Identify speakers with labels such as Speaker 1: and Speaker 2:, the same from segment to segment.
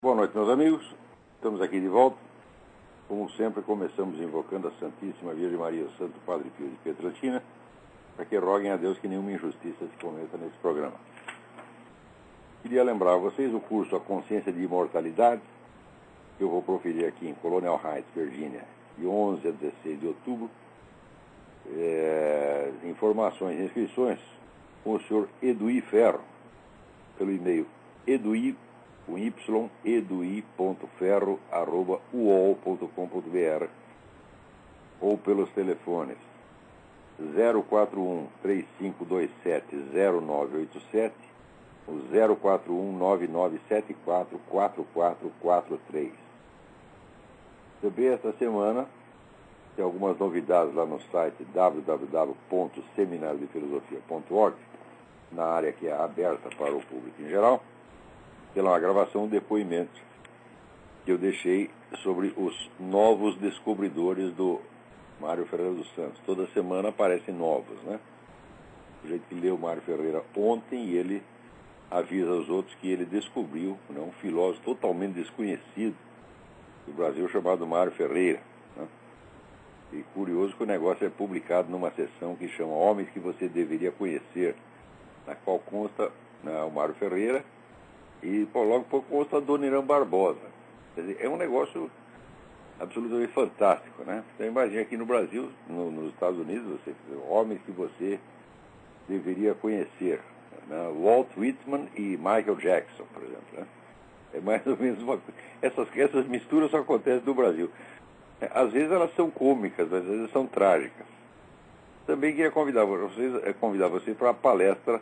Speaker 1: Boa noite, meus amigos. Estamos aqui de volta. Como sempre, começamos invocando a Santíssima Virgem Maria, o Santo Padre Pio de Pietrelcina, para que roguem a Deus que nenhuma injustiça se cometa nesse programa. Queria lembrar a vocês o curso A Consciência de Imortalidade, que eu vou proferir aqui em Colonial Heights, Virgínia, de 11 a 16 de outubro. Informações e inscrições com o senhor Eduí Ferro, pelo e-mail edui.ferro@uol.com.br ou pelos telefones 041-3527-0987 ou 041-9974-4443. Também esta semana tem algumas novidades lá no site www.seminariodefilosofia.org, na área que é aberta para o público em geral. Pela uma gravação, um depoimento que eu deixei sobre os novos descobridores do Mário Ferreira dos Santos. Toda semana aparecem novos, né? O jeito que leu o Mário Ferreira ontem, e ele avisa os outros que ele descobriu, né, um filósofo totalmente desconhecido do Brasil chamado Mário Ferreira, né? E curioso que o negócio é publicado numa seção que chama Homens que Você Deveria Conhecer, na qual consta, né, o Mário Ferreira, e logo pouco consta a Dona Irã Barbosa. Quer dizer, é um negócio absolutamente fantástico, né? Então imagina aqui no Brasil, nos Estados Unidos, você homens que você deveria conhecer, né? Walt Whitman e Michael Jackson, por exemplo, né? É mais ou menos uma coisa. Essas misturas só acontecem no Brasil. Às vezes elas são cômicas, às vezes são trágicas. Também queria convidar você para a palestra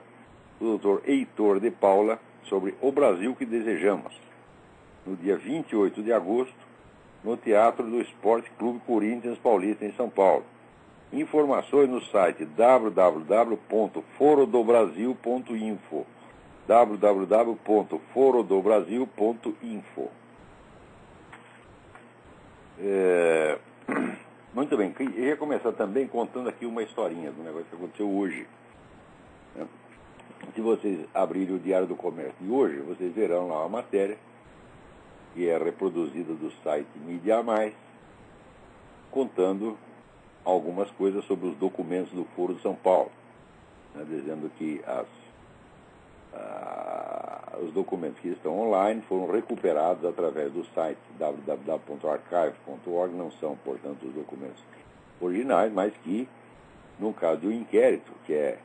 Speaker 1: do Dr. Heitor de Paula sobre O Brasil que Desejamos, no dia 28 de agosto, no Teatro do Esporte Clube Corinthians Paulista, em São Paulo. Informações no site www.forodobrasil.info www.forodobrasil.info. Muito bem, eu ia começar também contando aqui uma historinha do negócio que aconteceu hoje, né? Se vocês abrirem o Diário do Comércio de hoje, vocês verão lá uma matéria que é reproduzida do site Mídia Mais, contando algumas coisas sobre os documentos do Foro de São Paulo, né, dizendo que os documentos que estão online foram recuperados através do site www.archive.org, não são, portanto, os documentos originais, mas que, no caso de um inquérito, que é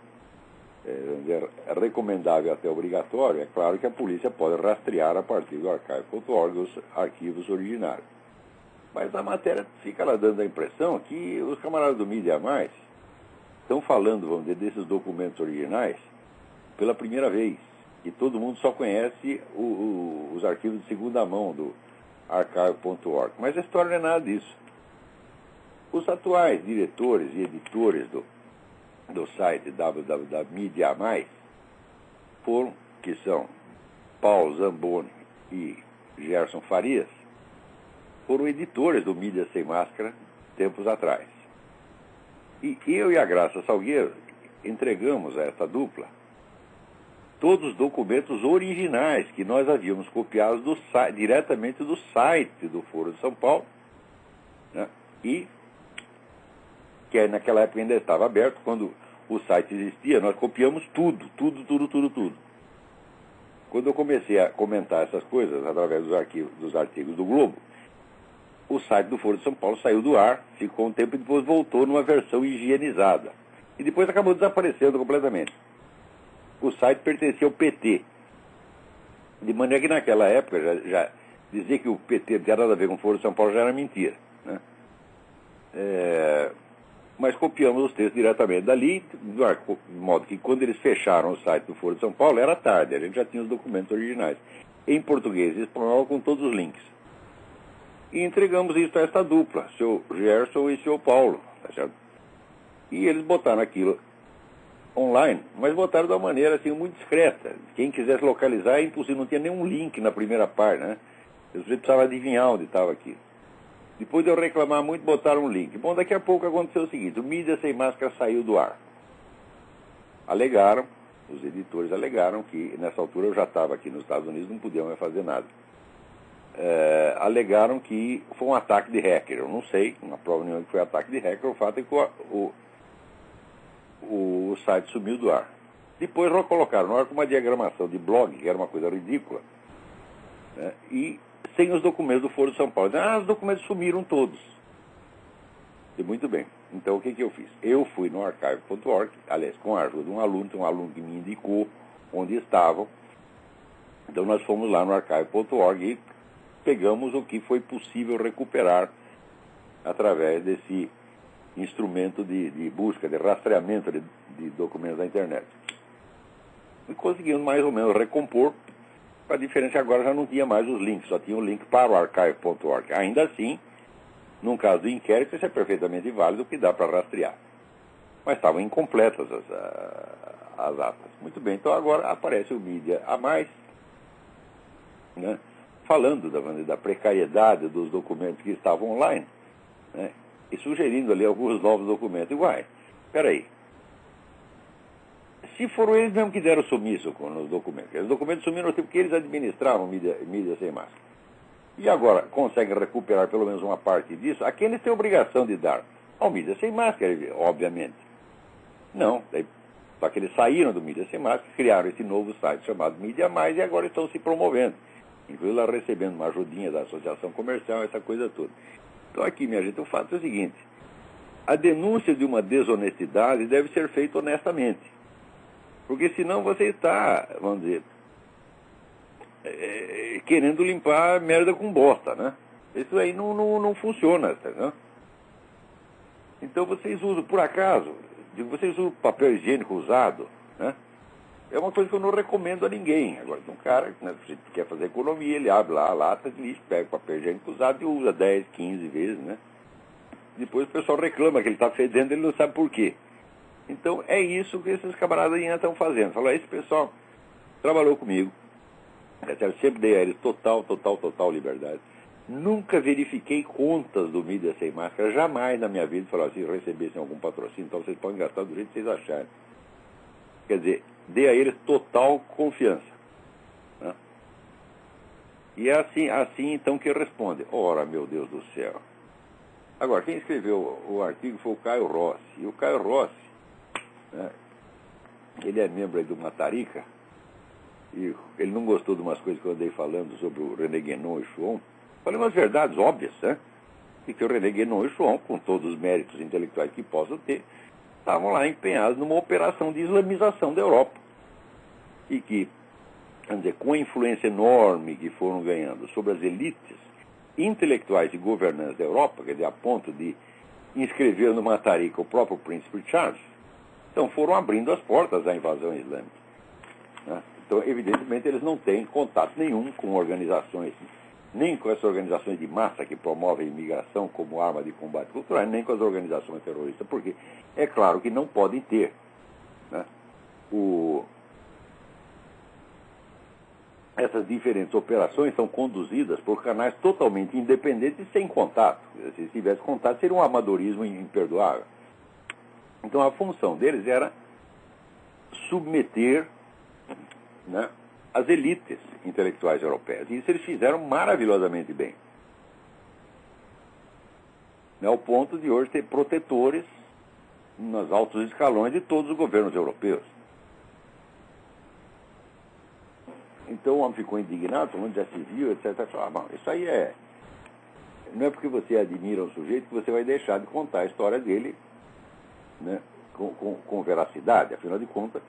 Speaker 1: recomendável até obrigatório, é claro que a polícia pode rastrear a partir do archive.org os arquivos originários. Mas a matéria fica lá dando a impressão que os camaradas do Mídia Mais estão falando, vamos dizer, desses documentos originais pela primeira vez, e todo mundo só conhece os arquivos de segunda mão do archive.org. Mas a história não é nada disso. Os atuais diretores e editores do site www.mediamais que são Paulo Zamboni e Gerson Farias, foram editores do Mídia Sem Máscara tempos atrás. E eu e a Graça Salgueiro entregamos a essa dupla todos os documentos originais que nós havíamos copiado diretamente do site do Foro de São Paulo, né? E que naquela época ainda estava aberto, quando o site existia, nós copiamos tudo. Quando eu comecei a comentar essas coisas através dos artigos do Globo, o site do Foro de São Paulo saiu do ar, ficou um tempo e depois voltou numa versão higienizada. E depois acabou desaparecendo completamente. O site pertencia ao PT. De maneira que naquela época já dizer que o PT não tinha nada a ver com o Foro de São Paulo já era mentira, né? Mas copiamos os textos diretamente dali, de modo que quando eles fecharam o site do Foro de São Paulo, era tarde, a gente já tinha os documentos originais, em português e espanhol, com todos os links. E entregamos isso a esta dupla, seu Gerson e seu Paulo, tá certo? E eles botaram aquilo online, mas botaram de uma maneira assim, muito discreta. Quem quisesse localizar é impossível, não tinha nenhum link na primeira parte, né? Você precisava adivinhar onde estava aquilo. Depois de eu reclamar muito, botaram um link. Bom, daqui a pouco aconteceu o seguinte, o Mídia Sem Máscara saiu do ar. Os editores alegaram que, nessa altura, eu já estava aqui nos Estados Unidos, não podiam mais fazer nada. alegaram que foi um ataque de hacker. Eu não sei, não há prova nenhuma que foi ataque de hacker. O fato é que o site sumiu do ar. Depois colocaram no ar com uma diagramação de blog, que era uma coisa ridícula, né, e sem os documentos do Foro de São Paulo. Os documentos sumiram todos. E muito bem. Então, o que eu fiz? Eu fui no archive.org, aliás, com a ajuda de um aluno, tem um aluno que me indicou onde estavam. Então, nós fomos lá no archive.org e pegamos o que foi possível recuperar através desse instrumento de busca, de rastreamento de documentos da internet. E conseguimos mais ou menos recompor. A diferença agora já não tinha mais os links, só tinha o link para o archive.org. Ainda assim, num caso do inquérito, isso é perfeitamente válido, que dá para rastrear. Mas estavam incompletas as atas. Muito bem, então agora aparece o Mídia a Mais, né, falando da precariedade dos documentos que estavam online, né, e sugerindo ali alguns novos documentos. Uai, peraí. Se foram eles mesmo que deram sumiço nos documentos, os documentos sumiram porque eles administravam mídia sem máscara. E agora conseguem recuperar pelo menos uma parte disso, a quem eles têm obrigação de dar? Ao Mídia Sem Máscara, obviamente. Não, só que eles saíram do Mídia Sem Máscara, criaram esse novo site chamado Mídia Mais e agora estão se promovendo. Inclusive lá recebendo uma ajudinha da Associação Comercial, essa coisa toda. Então aqui, minha gente, o fato é o seguinte: a denúncia de uma desonestidade deve ser feita honestamente. Porque senão você está, vamos dizer, querendo limpar merda com bosta, né? Isso aí não funciona, tá? Então vocês usam, por acaso, vocês usam papel higiênico usado, né? É uma coisa que eu não recomendo a ninguém. Agora, um cara, né, se quer fazer economia, ele abre lá a lata de lixo, pega o papel higiênico usado e usa 10, 15 vezes, né? Depois o pessoal reclama que ele está fedendo, ele não sabe por quê. Então é isso que esses camaradas ainda estão fazendo. Fala, esse pessoal trabalhou comigo, eu sempre dei a eles total liberdade. Nunca verifiquei contas do Mídia Sem Máscara, jamais na minha vida. Falar assim, recebessem algum patrocínio, então vocês podem gastar do jeito que vocês acharem. Quer dizer, dei a eles total confiança, né? E é assim então que responde. Ora, meu Deus do céu. Agora, quem escreveu o artigo foi o Caio Rossi. E o Caio Rossi, né, ele é membro aí do Matarica, e ele não gostou de umas coisas que eu andei falando sobre o René Guénon e Schwann. Falei umas verdades óbvias, né? E que o René Guénon e Schwann, com todos os méritos intelectuais que possam ter, estavam lá empenhados numa operação de islamização da Europa. E que, vamos dizer, com a influência enorme que foram ganhando sobre as elites intelectuais e governantes da Europa, quer dizer, a ponto de inscrever no Matarica o próprio príncipe Charles, então foram abrindo as portas à invasão islâmica, né? Então, evidentemente, eles não têm contato nenhum com organizações, nem com essas organizações de massa que promovem imigração como arma de combate cultural, nem com as organizações terroristas, porque é claro que não podem ter, né, essas diferentes operações são conduzidas por canais totalmente independentes e sem contato. Se tivesse contato, seria um amadorismo imperdoável. Então, a função deles era submeter, né, as elites intelectuais europeias. E isso eles fizeram maravilhosamente bem. Ao ponto de hoje ter protetores nos altos escalões de todos os governos europeus. Então o homem ficou indignado, todo mundo já se viu, etc. Bom, isso aí não é porque você admira um sujeito que você vai deixar de contar a história dele, né, com veracidade. Afinal de contas,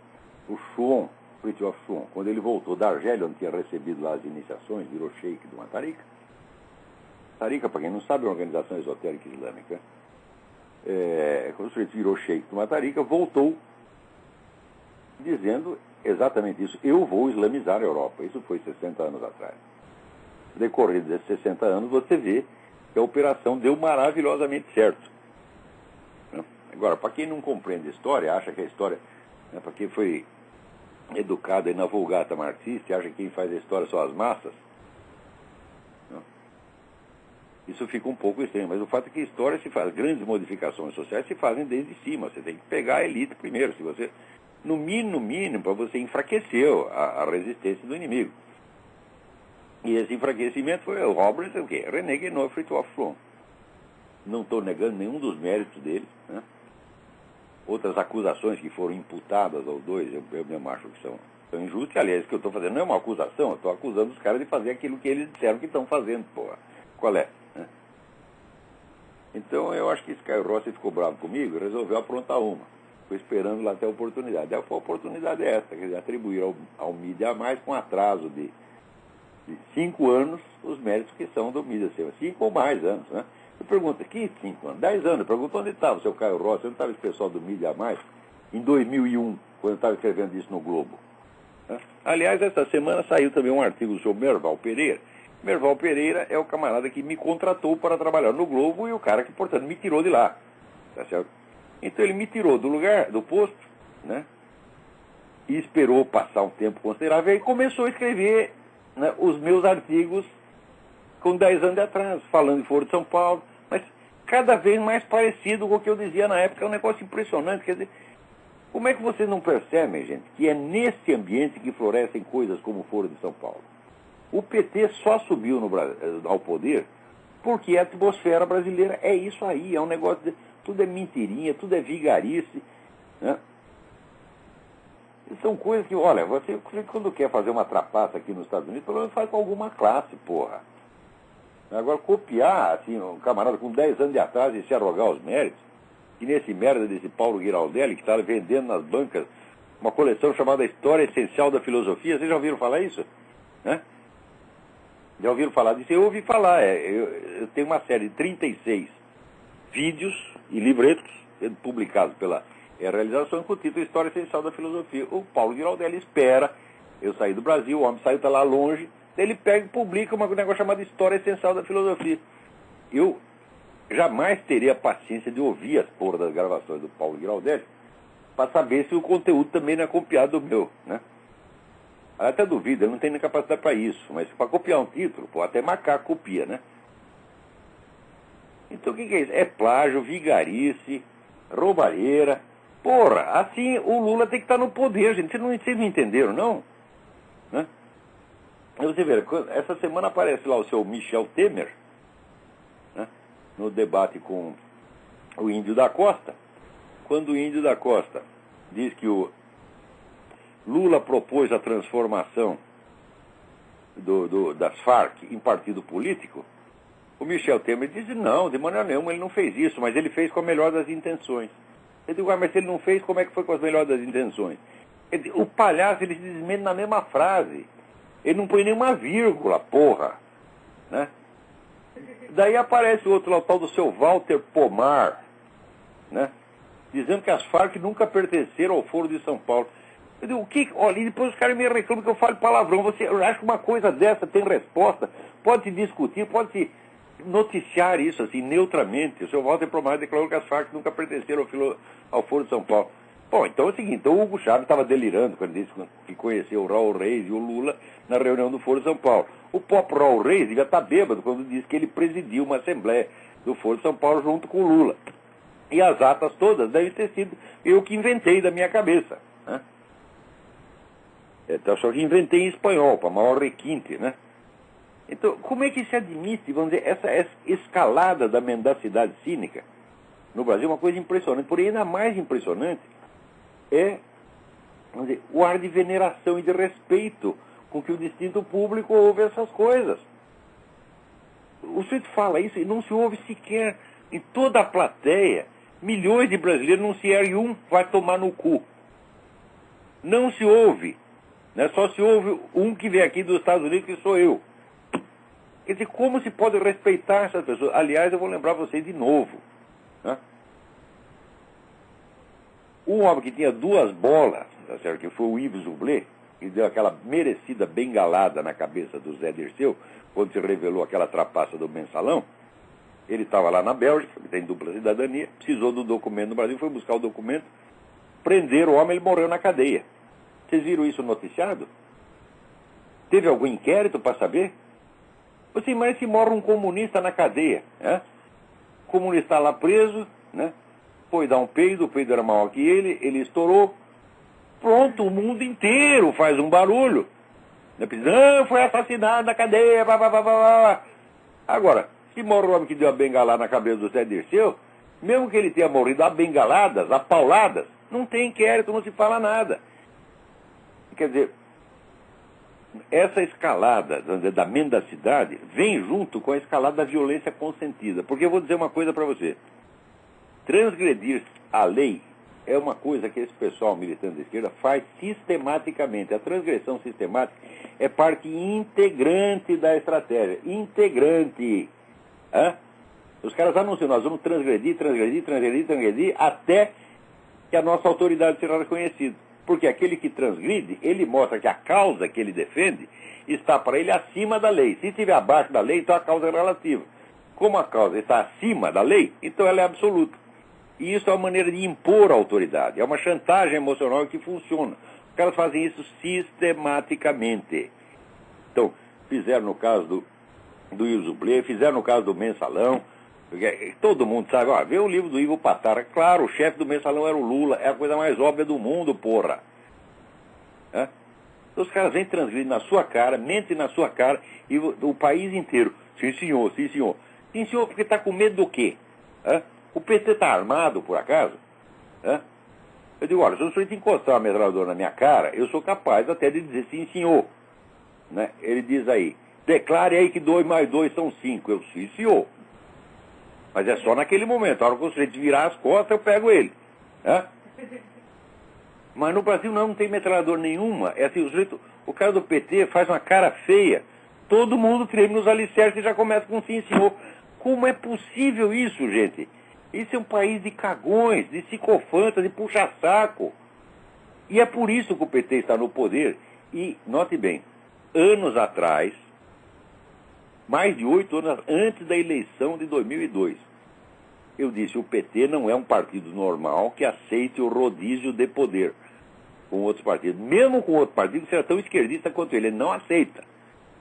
Speaker 1: o Schwann, Fritjof Schwann, quando ele voltou da Argélia, onde tinha recebido lá as iniciações, virou sheik do Matarica. Matarica, para quem não sabe, é uma organização esotérica islâmica. Quando o sujeito virou sheik do Matarica, voltou dizendo exatamente isso: eu vou islamizar a Europa. Isso foi 60 anos atrás. Decorrido desses 60 anos, você vê que a operação deu maravilhosamente certo. Agora, para quem não compreende a história, acha que a história, né, para quem foi educado aí na Vulgata marxista, acha que quem faz a história são as massas, né, isso fica um pouco estranho. Mas o fato é que a história se faz, grandes modificações sociais se fazem desde cima. Você tem que pegar a elite primeiro. Se você, no mínimo, para você enfraquecer a resistência do inimigo. E esse enfraquecimento foi o Robles, o quê? René Guénon e Fritjof Flom. Não estou negando nenhum dos méritos dele, né? Outras acusações que foram imputadas aos dois, eu mesmo acho que são injustas. Aliás, o que eu estou fazendo não é uma acusação, eu estou acusando os caras de fazer aquilo que eles disseram que estão fazendo, porra. Qual é? Né? Então, eu acho que esse Caio Rossi ficou bravo comigo e resolveu aprontar uma. Ficou esperando lá até a oportunidade. Aí a oportunidade é essa, quer dizer, atribuir ao Mídia Mais com atraso de 5 anos os méritos que são do Mídia Seu. 5 ou mais anos, né? Eu pergunto, que 5 anos? 10 anos. Eu pergunto onde estava o seu Caio Rossi, onde estava esse pessoal do Mídia Mais em 2001, quando eu estava escrevendo isso no Globo. Né? Aliás, essa semana saiu também um artigo sobre Merval Pereira. Merval Pereira é o camarada que me contratou para trabalhar no Globo e o cara que, portanto, me tirou de lá. Tá certo? Então ele me tirou do lugar, do posto, né? E esperou passar um tempo considerável e começou a escrever, né, os meus artigos com 10 anos de atraso, falando de Foro de São Paulo, mas cada vez mais parecido com o que eu dizia na época. É um negócio impressionante. Quer dizer, como é que vocês não percebem, gente, que é nesse ambiente que florescem coisas como o Foro de São Paulo? O PT só subiu ao poder porque a atmosfera brasileira é isso aí, é um negócio de... Tudo é mentirinha, tudo é vigarice, né? E são coisas que, olha, você quando quer fazer uma trapaça aqui nos Estados Unidos, pelo menos faz com alguma classe, porra. Agora, copiar, assim, um camarada com 10 anos de atraso e se arrogar os méritos, e nesse merda desse Paulo Giraldelli, que está vendendo nas bancas uma coleção chamada História Essencial da Filosofia, vocês já ouviram falar isso? Né? Já ouviram falar disso? Eu ouvi falar, eu tenho uma série de 36 vídeos e livretos publicados pela realização com o título História Essencial da Filosofia. O Paulo Giraldelli espera eu sair do Brasil, o homem saiu, está lá longe, ele pega e publica um negócio chamado História Essencial da Filosofia. Eu jamais teria a paciência de ouvir as porras das gravações do Paulo Giraldelli para saber se o conteúdo também não é copiado do meu, né? Até duvido, ele não tem nem capacidade para isso, mas para copiar um título, pô, até macaco copia, né? Então o que é isso? É plágio, vigarice, roubalheira. Porra, assim o Lula tem que estar no poder, gente. Vocês não entenderam, não? Né? Você vê, essa semana aparece lá o seu Michel Temer, né, no debate com o Índio da Costa, quando o Índio da Costa diz que o Lula propôs a transformação das Farc em partido político. O Michel Temer disse, não, de maneira nenhuma, ele não fez isso, mas ele fez com a melhor das intenções. Eu digo, mas se ele não fez, como é que foi com as melhores das intenções? O palhaço, ele se desmente na mesma frase. Ele não põe nenhuma vírgula, porra. Né? Daí aparece o outro lá, o tal do seu Walter Pomar, né, dizendo que as Farc nunca pertenceram ao Foro de São Paulo. Eu digo, o que? Olha, e depois os caras me reclamam que eu falo palavrão. Você acha que uma coisa dessa tem resposta? Pode se discutir, pode se noticiar isso assim, neutramente. O seu Walter Pomar declarou que as Farc nunca pertenceram ao Foro de São Paulo. Bom, então é o seguinte, então o Hugo Chávez estava delirando quando disse que conheceu o Raul Reis e o Lula na reunião do Foro de São Paulo. O próprio Raul Reis devia estar bêbado quando disse que ele presidiu uma assembleia do Foro de São Paulo junto com o Lula. E as atas todas devem ter sido eu que inventei da minha cabeça. Né? Então, só que inventei em espanhol, para maior requinte, né? Então, como é que se admite, vamos dizer, essa escalada da mendacidade cínica no Brasil? Uma coisa impressionante, porém ainda mais impressionante é, vamos dizer, o ar de veneração e de respeito com que o distinto público ouve essas coisas. O sujeito fala isso e não se ouve sequer em toda a plateia. Milhões de brasileiros não se ergue um, vai tomar no cu. Não se ouve. Né? Só se ouve um que vem aqui dos Estados Unidos, que sou eu. Quer dizer, como se pode respeitar essas pessoas? Aliás, eu vou lembrar vocês de novo. Né? Um homem que tinha 2 bolas, tá certo? Que foi o Yves Zublé, que deu aquela merecida bengalada na cabeça do Zé Dirceu, quando se revelou aquela trapaça do mensalão. Ele estava lá na Bélgica, que tem dupla cidadania, precisou do documento no Brasil, foi buscar o documento, prenderam o homem, ele morreu na cadeia. Vocês viram isso noticiado? Teve algum inquérito para saber? Você imagina se morre um comunista na cadeia. Né? O comunista lá preso, né? Foi dar um peido, o peido era maior que ele estourou. Pronto, o mundo inteiro faz um barulho. Não, foi assassinado na cadeia, blá, blá, blá, blá, blá. Agora, se morre o homem que deu a bengalada na cabeça do Zé Dirceu, mesmo que ele tenha morrido a bengaladas, a pauladas, não tem inquérito, não se fala nada. Quer dizer, essa escalada da mendacidade vem junto com a escalada da violência consentida. Porque eu vou dizer uma coisa para você. Transgredir a lei é uma coisa que esse pessoal militante da esquerda faz sistematicamente. A transgressão sistemática é parte integrante da estratégia. Integrante. Hã? Os caras anunciam, nós vamos transgredir até que a nossa autoridade será reconhecida. Porque aquele que transgride, ele mostra que a causa que ele defende está para ele acima da lei. Se estiver abaixo da lei, então a causa é relativa. Como a causa está acima da lei, então ela é absoluta. E isso é uma maneira de impor a autoridade. É uma chantagem emocional que funciona. Os caras fazem isso sistematicamente. Então, fizeram no caso do Ilzublé, fizeram no caso do Mensalão. Todo mundo sabe, ó, vê o livro do Ivo Patara. Claro, o chefe do Mensalão era o Lula. É a coisa mais óbvia do mundo, porra. É? Então, os caras vêm transgredir na sua cara, mentem na sua cara, e o país inteiro. Sim, senhor, sim, senhor. Sim, senhor, porque está com medo do quê? É? O PT está armado, por acaso? É? Eu digo, olha, se o sujeito encostar uma metralhadora na minha cara, eu sou capaz até de dizer sim, senhor. Né? Ele diz aí, declare aí que 2 mais 2 são 5. Eu, sim, senhor. Mas é só naquele momento. A hora que o sujeito virar as costas, eu pego ele. É? Mas no Brasil não tem metralhadora nenhuma. É assim, o cara do PT faz uma cara feia. Todo mundo treme nos alicerces e já começa com sim, senhor. Como é possível isso, gente? Isso é um país de cagões, de psicofantas, de puxa-saco. E é por isso que o PT está no poder. E, note bem, anos atrás, mais de 8 anos antes da eleição de 2002, eu disse, o PT não é um partido normal que aceite o rodízio de poder com outros partidos. Mesmo com outro partido que seja tão esquerdista quanto ele não aceita.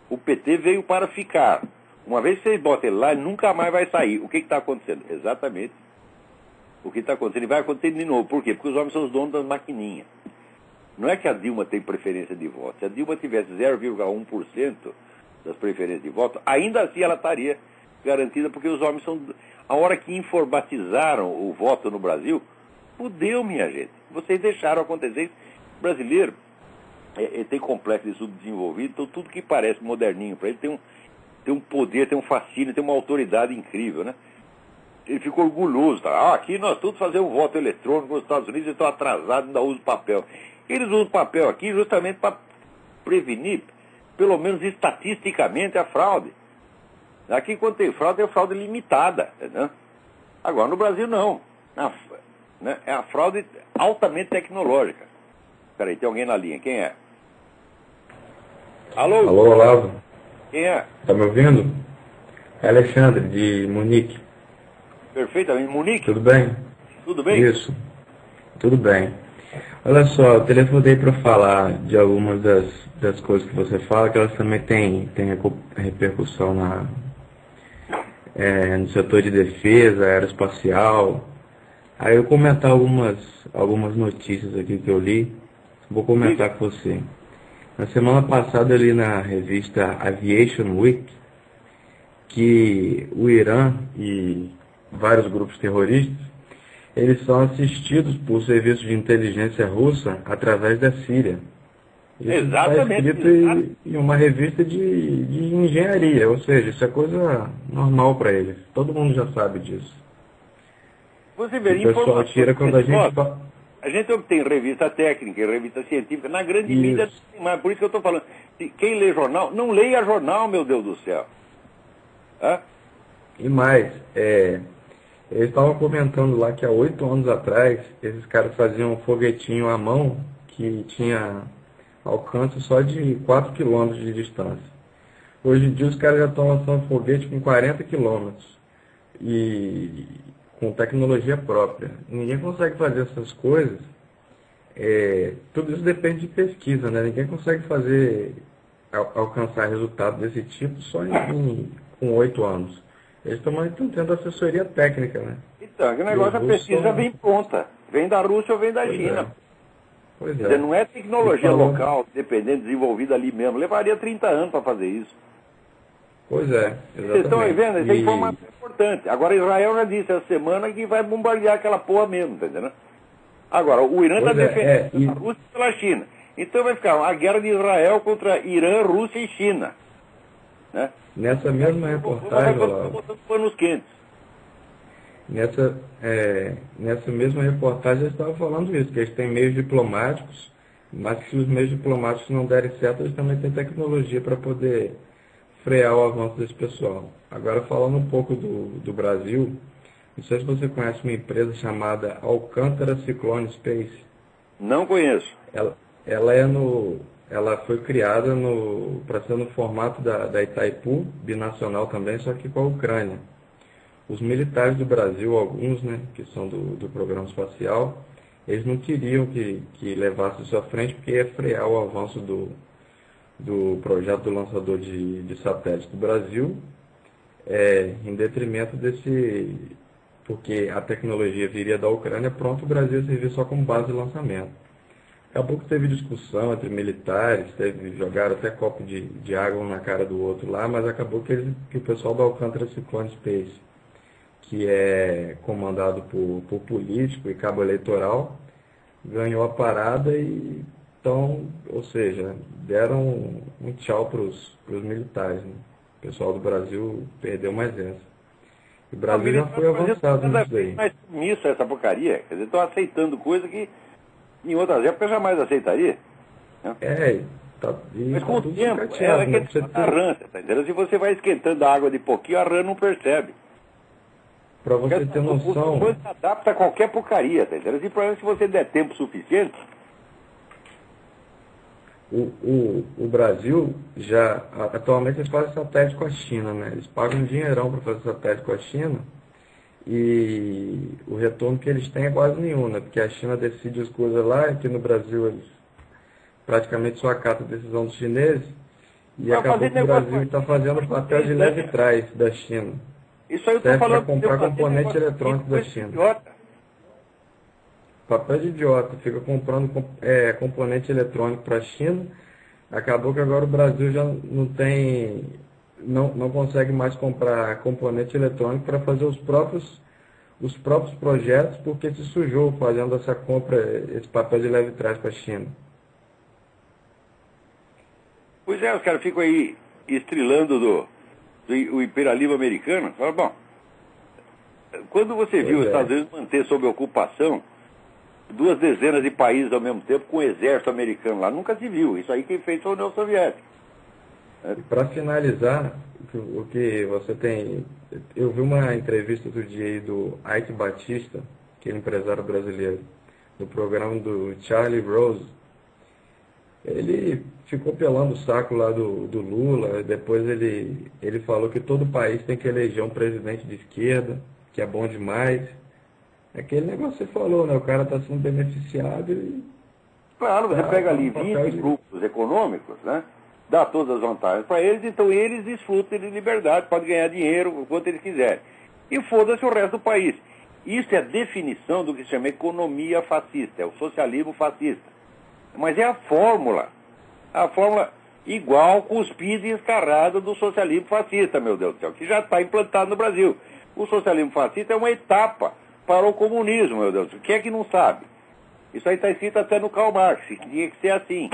Speaker 1: O PT veio para ficar. Uma vez que vocês botam ele lá, ele nunca mais vai sair. O que está acontecendo? Exatamente. O que está acontecendo? E vai acontecer de novo. Por quê? Porque os homens são os donos das maquininhas. Não é que a Dilma tem preferência de voto. Se a Dilma tivesse 0,1% das preferências de voto, ainda assim ela estaria garantida, porque os homens são... A hora que informatizaram o voto no Brasil, fudeu, minha gente. Vocês deixaram acontecer isso. O brasileiro tem complexo de subdesenvolvido, então tudo que parece moderninho para ele tem um poder, tem um fascínio, tem uma autoridade incrível, né? Ele ficou orgulhoso, tá? Ah, aqui nós todos fazemos voto eletrônico nos Estados Unidos, eles estão atrasados, ainda usam papel. Eles usam papel aqui justamente para prevenir, pelo menos estatisticamente, a fraude. Aqui, quando tem fraude, é fraude limitada, né? Agora, no Brasil, não. É a fraude altamente tecnológica. Peraí, tem alguém na linha. Quem é? Alô?
Speaker 2: Alô, Olavo.
Speaker 1: Quem é?
Speaker 2: Tá me ouvindo? É Alexandre, de Munique.
Speaker 1: Perfeitamente. Munique?
Speaker 2: Tudo bem?
Speaker 1: Tudo bem?
Speaker 2: Isso. Tudo bem. Olha só, eu telefonei para falar de algumas das coisas que você fala, que elas também têm repercussão no setor de defesa, aeroespacial. Aí eu comentar algumas notícias aqui que eu li. Vou comentar com você. Na semana passada eu li na revista Aviation Week que o Irã e vários grupos terroristas, eles são assistidos por serviços de inteligência russa através da Síria. Isso
Speaker 1: Exatamente.
Speaker 2: Está escrito em uma revista de engenharia, ou seja, isso é coisa normal para eles. Todo mundo já sabe disso.
Speaker 1: Você vê,
Speaker 2: o pessoal tira quando a gente...
Speaker 1: A gente obtém revista técnica, revista científica, na grande mídia, mas por isso que eu estou falando. Quem lê jornal, não leia jornal, meu Deus do céu. Hã?
Speaker 2: E mais, eles estavam comentando lá que há 8 anos atrás, esses caras faziam um foguetinho à mão que tinha alcance só de 4 quilômetros de distância. Hoje em dia os caras já estão lançando foguete com 40 quilômetros. E com tecnologia própria. Ninguém consegue fazer essas coisas. Tudo isso depende de pesquisa, né? Ninguém consegue alcançar resultado desse tipo só com 8 anos. Eles também estão tendo assessoria técnica, né?
Speaker 1: Então, que negócio, a pesquisa vem pronta. Vem da Rússia ou vem da China.
Speaker 2: Pois
Speaker 1: Quer dizer,
Speaker 2: é.
Speaker 1: não é tecnologia
Speaker 2: falando-
Speaker 1: local, dependente, desenvolvida ali mesmo. Levaria 30 anos para fazer isso.
Speaker 2: Pois é,
Speaker 1: Vocês estão aí
Speaker 2: exatamente.
Speaker 1: vendo? Essa informação é importante. Agora, Israel já disse essa semana que vai bombardear aquela porra mesmo, tá entendendo? Agora, o Irã está
Speaker 2: Pois é,
Speaker 1: defendendo a Rússia pela China. Então vai ficar a guerra de Israel contra Irã, Rússia e China. Né?
Speaker 2: Nessa mesma
Speaker 1: Vai
Speaker 2: reportagem, Olavo,
Speaker 1: botando panos quentes.
Speaker 2: nessa mesma reportagem eles estavam falando isso, que eles têm meios diplomáticos, mas que se os meios diplomáticos não derem certo, eles também têm tecnologia para poder frear o avanço desse pessoal. Agora, falando um pouco do Brasil, não sei se você conhece uma empresa chamada Alcântara Cyclone Space.
Speaker 1: Não conheço.
Speaker 2: Ela foi criada para ser no formato da Itaipu, binacional também, só que com a Ucrânia. Os militares do Brasil, alguns, né, que são do programa espacial, eles não queriam que levasse isso à frente, porque ia frear o avanço do projeto do lançador de satélite do Brasil, em detrimento porque a tecnologia viria da Ucrânia, pronto, o Brasil servir só como base de lançamento. Acabou que teve discussão entre militares, jogaram até copo de água um na cara do outro lá, mas acabou que o pessoal da Alcântara Cyclone Space, que é comandado por político e cabo eleitoral, ganhou a parada e então, ou seja, deram um tchau para os militares. Né? O pessoal do Brasil perdeu mais essa. O Brasil já foi avançado nisso daí.
Speaker 1: Mas nisso, essa porcaria, quer dizer, estão aceitando coisa que em outras épocas jamais aceitaria. Né? Mas com o tempo, ela quer a rã, tá entendendo? Se você vai esquentando a água de pouquinho, a rã não percebe.
Speaker 2: Para você ter noção...
Speaker 1: Você se adapta a qualquer porcaria, tá entendendo? E problema, se você der tempo suficiente...
Speaker 2: O Brasil atualmente eles fazem satélite com a China, né? Eles pagam um dinheirão para fazer satélite com a China e o retorno que eles têm é quase nenhum, né? Porque a China decide as coisas lá, aqui no Brasil eles praticamente só acatam a decisão dos chineses e acabou que o Brasil está fazendo papel de leve trás da China.
Speaker 1: Isso aí eu estou falando
Speaker 2: para comprar componente eletrônico da China. Idiota. Papel de idiota, fica comprando componente eletrônico para a China. Acabou que agora o Brasil já não consegue mais comprar componente eletrônico para fazer os próprios projetos, porque se sujou fazendo essa compra, esse papel de leve trás para a China.
Speaker 1: Pois é, os caras ficam aí estrilando o imperialismo americano. Fala, bom, quando você viu os Estados Unidos manter sob ocupação 2 dezenas de países ao mesmo tempo com o exército americano lá, nunca se viu. Isso aí quem fez foi a União Soviética.
Speaker 2: Para finalizar, o que você tem... Eu vi uma entrevista outro dia aí do Ike Batista, que é empresário brasileiro, no programa do Charlie Rose. Ele ficou pelando o saco lá do Lula, depois ele falou que todo país tem que eleger um presidente de esquerda, que é bom demais. Aquele negócio que você falou, né? O cara está sendo beneficiado e...
Speaker 1: Claro, você pega ali 20 grupos econômicos, né? Dá todas as vantagens para eles, então eles desfrutam de liberdade, podem ganhar dinheiro o quanto eles quiserem. E foda-se o resto do país. Isso é a definição do que se chama economia fascista, é o socialismo fascista. Mas é a fórmula igual, cuspida e escarrada do socialismo fascista, meu Deus do céu, que já está implantado no Brasil. O socialismo fascista é uma etapa para o comunismo, meu Deus. Quem é que não sabe? Isso aí está escrito até no Karl Marx, que tinha que ser assim.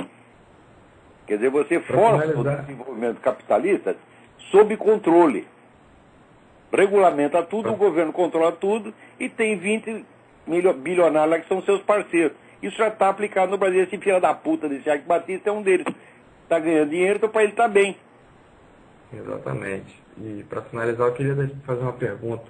Speaker 1: Quer dizer, você força o desenvolvimento capitalista sob controle. Regulamenta tudo, o governo controla tudo e tem 20 bilionários lá que são seus parceiros. Isso já está aplicado no Brasil. Esse filho da puta desse Ike Batista é um deles. Está ganhando dinheiro, então para ele está bem.
Speaker 2: Exatamente. E para finalizar, eu queria fazer uma pergunta.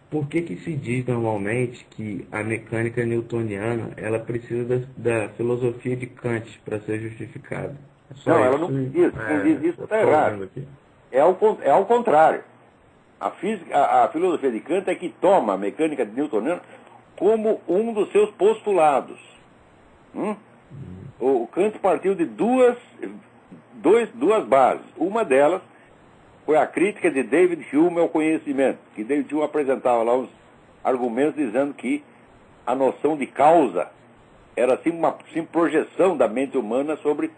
Speaker 2: Por que se diz normalmente que a mecânica newtoniana ela precisa da filosofia de Kant para ser justificada?
Speaker 1: Não, ela não diz. Quem diz isso está errado. É ao contrário. A filosofia de Kant é que toma a mecânica newtoniana como um dos seus postulados. O Kant partiu de duas bases. Uma delas foi a crítica de David Hume ao conhecimento, que David Hume apresentava lá os argumentos dizendo que a noção de causa era assim uma projeção da mente humana sobre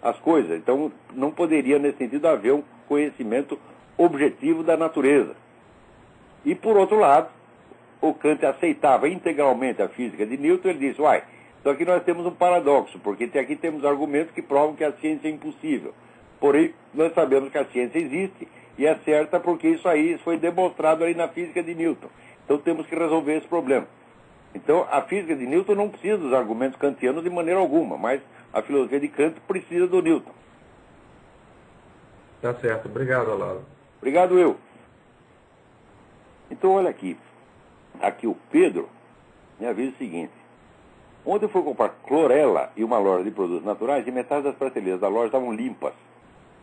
Speaker 1: as coisas. Então, não poderia, nesse sentido, haver um conhecimento objetivo da natureza. E, por outro lado, o Kant aceitava integralmente a física de Newton. Ele disse, então aqui nós temos um paradoxo, porque aqui temos argumentos que provam que a ciência é impossível. Porém, nós sabemos que a ciência existe e é certa porque isso foi demonstrado aí na física de Newton. Então temos que resolver esse problema. Então a física de Newton não precisa dos argumentos kantianos de maneira alguma, mas a filosofia de Kant precisa do Newton.
Speaker 2: Tá certo. Obrigado, Olavo.
Speaker 1: Obrigado, eu. Então olha aqui. Aqui o Pedro me avisa o seguinte. Ontem eu fui comprar clorela e uma loja de produtos naturais e metade das prateleiras da loja estavam limpas.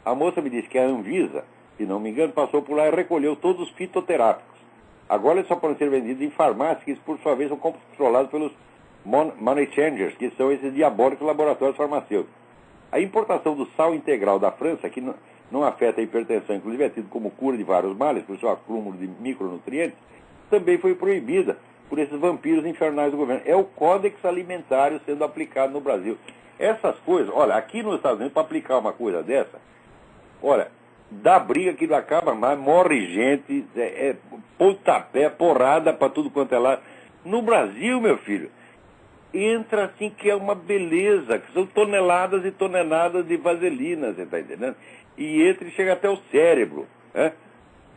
Speaker 1: A moça me disse que a Anvisa, se não me engano, passou por lá e recolheu todos os fitoterápicos. Agora eles só podem ser vendidos em farmácias, que por sua vez são controlados pelos money changers, que são esses diabólicos laboratórios farmacêuticos. A importação do sal integral da França, que não afeta a hipertensão, inclusive é tido como cura de vários males, por seu acúmulo de micronutrientes, também foi proibida por esses vampiros infernais do governo. É o Códex Alimentário sendo aplicado no Brasil. Essas coisas, olha, aqui nos Estados Unidos, para aplicar uma coisa dessa, olha, dá briga que não acaba mais, morre gente, pontapé, porrada para tudo quanto é lá. No Brasil, meu filho, entra assim que é uma beleza, que são toneladas e toneladas de vaselina, você está entendendo? E entra e chega até o cérebro, né?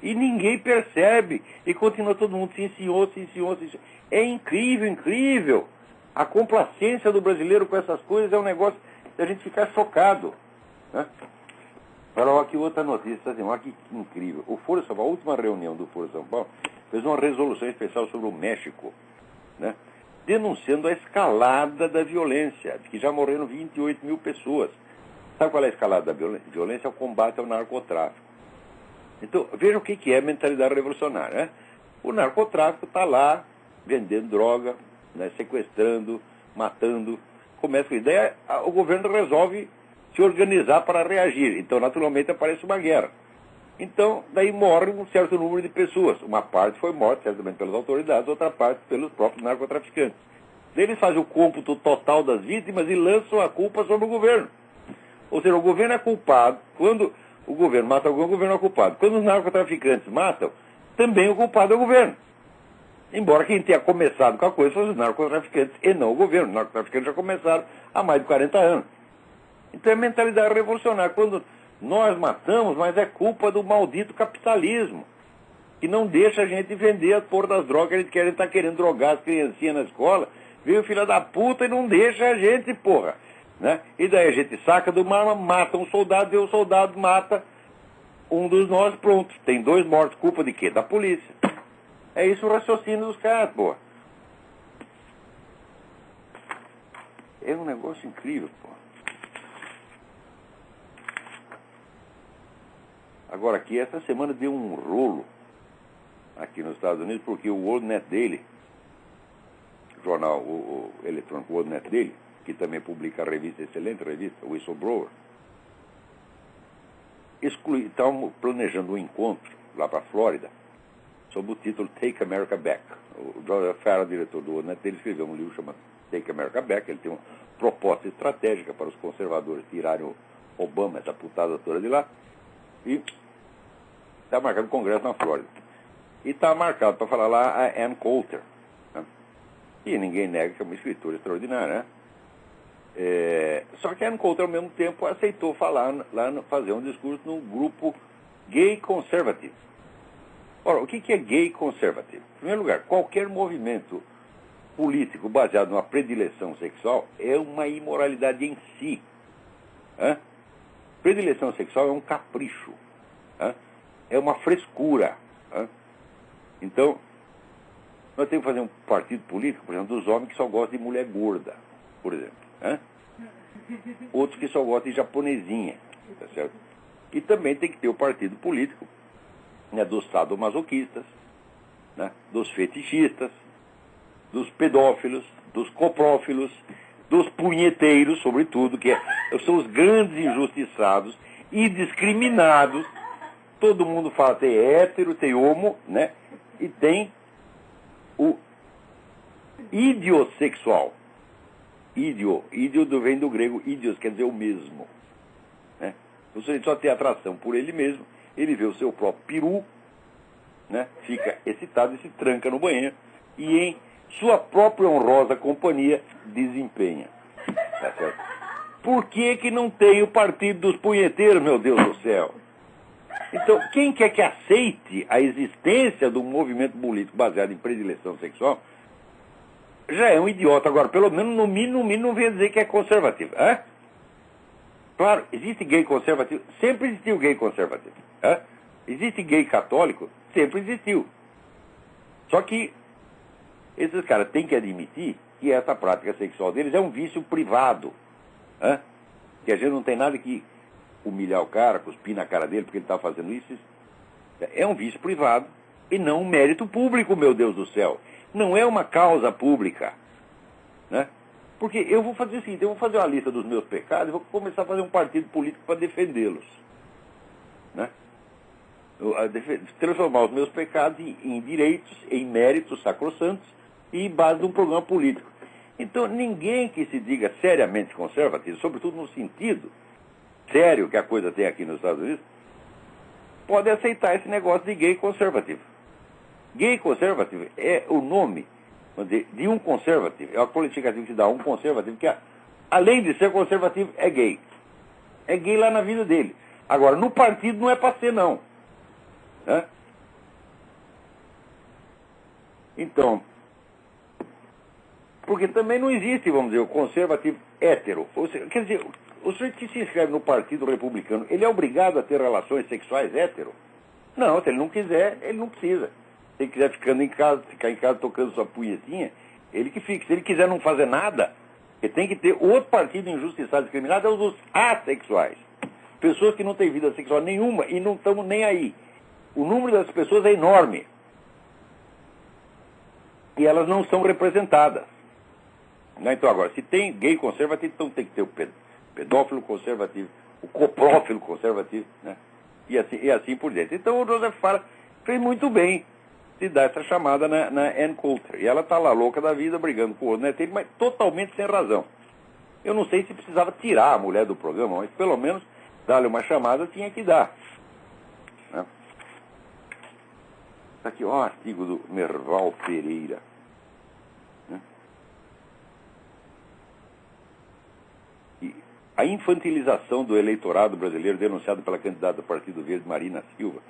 Speaker 1: E ninguém percebe. E continua todo mundo, sim senhor, sim senhor, sim senhor. É incrível, incrível. A complacência do brasileiro com essas coisas é um negócio da gente ficar chocado, né? Olha aqui outra notícia, assim, olha que incrível. O Foro São Paulo, a última reunião do Foro São Paulo, fez uma resolução especial sobre o México, né? Denunciando a escalada da violência, de que já morreram 28 mil pessoas. Sabe qual é a escalada da violência? É o combate ao narcotráfico. Então, veja o que é mentalidade revolucionária, né? O narcotráfico está lá, vendendo droga, né, sequestrando, matando. Começa com a ideia, o governo resolve se organizar para reagir. Então, naturalmente, aparece uma guerra. Então, daí morre um certo número de pessoas. Uma parte foi morta, certamente, pelas autoridades, outra parte pelos próprios narcotraficantes. Daí eles fazem o cômputo total das vítimas e lançam a culpa sobre o governo. Ou seja, o governo é culpado. Quando o governo mata alguém, o governo é culpado. Quando os narcotraficantes matam, também o culpado é o governo. Embora quem tenha começado com a coisa fosse os narcotraficantes e não o governo. Os narcotraficantes já começaram há mais de 40 anos. Então é mentalidade revolucionária. Quando nós matamos, mas é culpa do maldito capitalismo, que não deixa a gente vender a porra das drogas. Eles querem estar querendo drogar as criancinhas na escola. Veio o filho da puta e não deixa a gente, porra. Né? E daí a gente saca do mar, mata um soldado, e o soldado mata um dos nós, pronto. Tem 2 mortos. Culpa de quê? Da polícia. É isso o raciocínio dos caras, porra. É um negócio incrível, porra. Agora aqui, essa semana deu um rolo aqui nos Estados Unidos, porque o World Net Daily, jornal o eletrônico World Net Daily, que também publica a revista, excelente revista, Whistleblower, estavam planejando um encontro lá para a Flórida, sob o título Take America Back. O Joseph Farah, diretor do World Net Daily, escreveu um livro chamado Take America Back. Ele tem uma proposta estratégica para os conservadores tirarem o Obama, essa putada toda de lá, e está marcado um congresso na Flórida. E está marcado para falar lá a Ann Coulter, né? E ninguém nega que é uma escritora extraordinária, né? Só que a Ann Coulter, ao mesmo tempo, aceitou falar lá, fazer um discurso num grupo gay conservative. Ora, o que é gay conservative? Em primeiro lugar, qualquer movimento político baseado numa predileção sexual é uma imoralidade em si. Né? Predileção sexual é um capricho. Né? É uma frescura. Né? Então, nós temos que fazer um partido político, por exemplo, dos homens que só gostam de mulher gorda, por exemplo. Né? Outros que só gostam de japonesinha. Tá certo? E também tem que ter o partido político, né, dos sadomasoquistas, né, dos fetichistas, dos pedófilos, dos coprófilos, dos punheteiros, sobretudo, que são os grandes injustiçados e discriminados. Todo mundo fala, tem hétero, tem homo, né, e tem o idiossexual. Ídio vem do grego ídios, quer dizer o mesmo. Né? O sujeito só tem atração por ele mesmo, ele vê o seu próprio peru, né? Fica excitado e se tranca no banheiro, e em sua própria honrosa companhia desempenha. Tá certo? Por que não tem o partido dos punheteiros, meu Deus do céu? Então, quem quer que aceite a existência de um movimento político baseado em predileção sexual, já é um idiota. Agora, pelo menos, no mínimo, não vem dizer que é conservativo. Hã? Claro, existe gay conservativo, sempre existiu gay conservativo. Hã? Existe gay católico, sempre existiu. Só que esses caras têm que admitir que essa prática sexual deles é um vício privado. Hã? Que a gente não tem nada que humilhar o cara, cuspir na cara dele porque ele está fazendo isso. É um vício privado e não um mérito público, meu Deus do céu. Não é uma causa pública. Né? Porque eu vou fazer o seguinte, eu vou fazer uma lista dos meus pecados e vou começar a fazer um partido político para defendê-los. Né? Transformar os meus pecados em direitos, em méritos sacrossantos e em base de um programa político. Então, ninguém que se diga seriamente conservativo, sobretudo no sentido sério que a coisa tem aqui nos Estados Unidos, pode aceitar esse negócio de gay conservativo. Gay conservativo é o nome, vamos dizer, de um conservativo. É o qualificativo que se dá a um conservativo que, além de ser conservativo, é gay. É gay lá na vida dele. Agora, no partido não é para ser, não. Né? Então, porque também não existe, vamos dizer, o conservativo hétero. Ou seja, quer dizer, o sujeito que se inscreve no Partido Republicano, ele é obrigado a ter relações sexuais hétero? Não, se ele não quiser, ele não precisa. Se ele quiser ficar em casa tocando sua punhetinha, ele que fique. Se ele quiser não fazer nada, ele tem que ter outro partido injustiçado e discriminado, é o dos assexuais. Pessoas que não têm vida sexual nenhuma e não estão nem aí. O número das pessoas é enorme. E elas não são representadas. Então, agora, se tem gay conservativo, então tem que ter o pedófilo conservativo, o coprófilo conservativo, né? E assim por diante. Então, o Joseph Farah fez muito bem de dar essa chamada na Ann Coulter. E ela está lá louca da vida, brigando com o outro neto, mas totalmente sem razão. Eu não sei se precisava tirar a mulher do programa, mas pelo menos dar-lhe uma chamada tinha que dar. Né? Está aqui, ó, o artigo do Merval Pereira. A infantilização do eleitorado brasileiro denunciado pela candidata do Partido Verde, Marina Silva.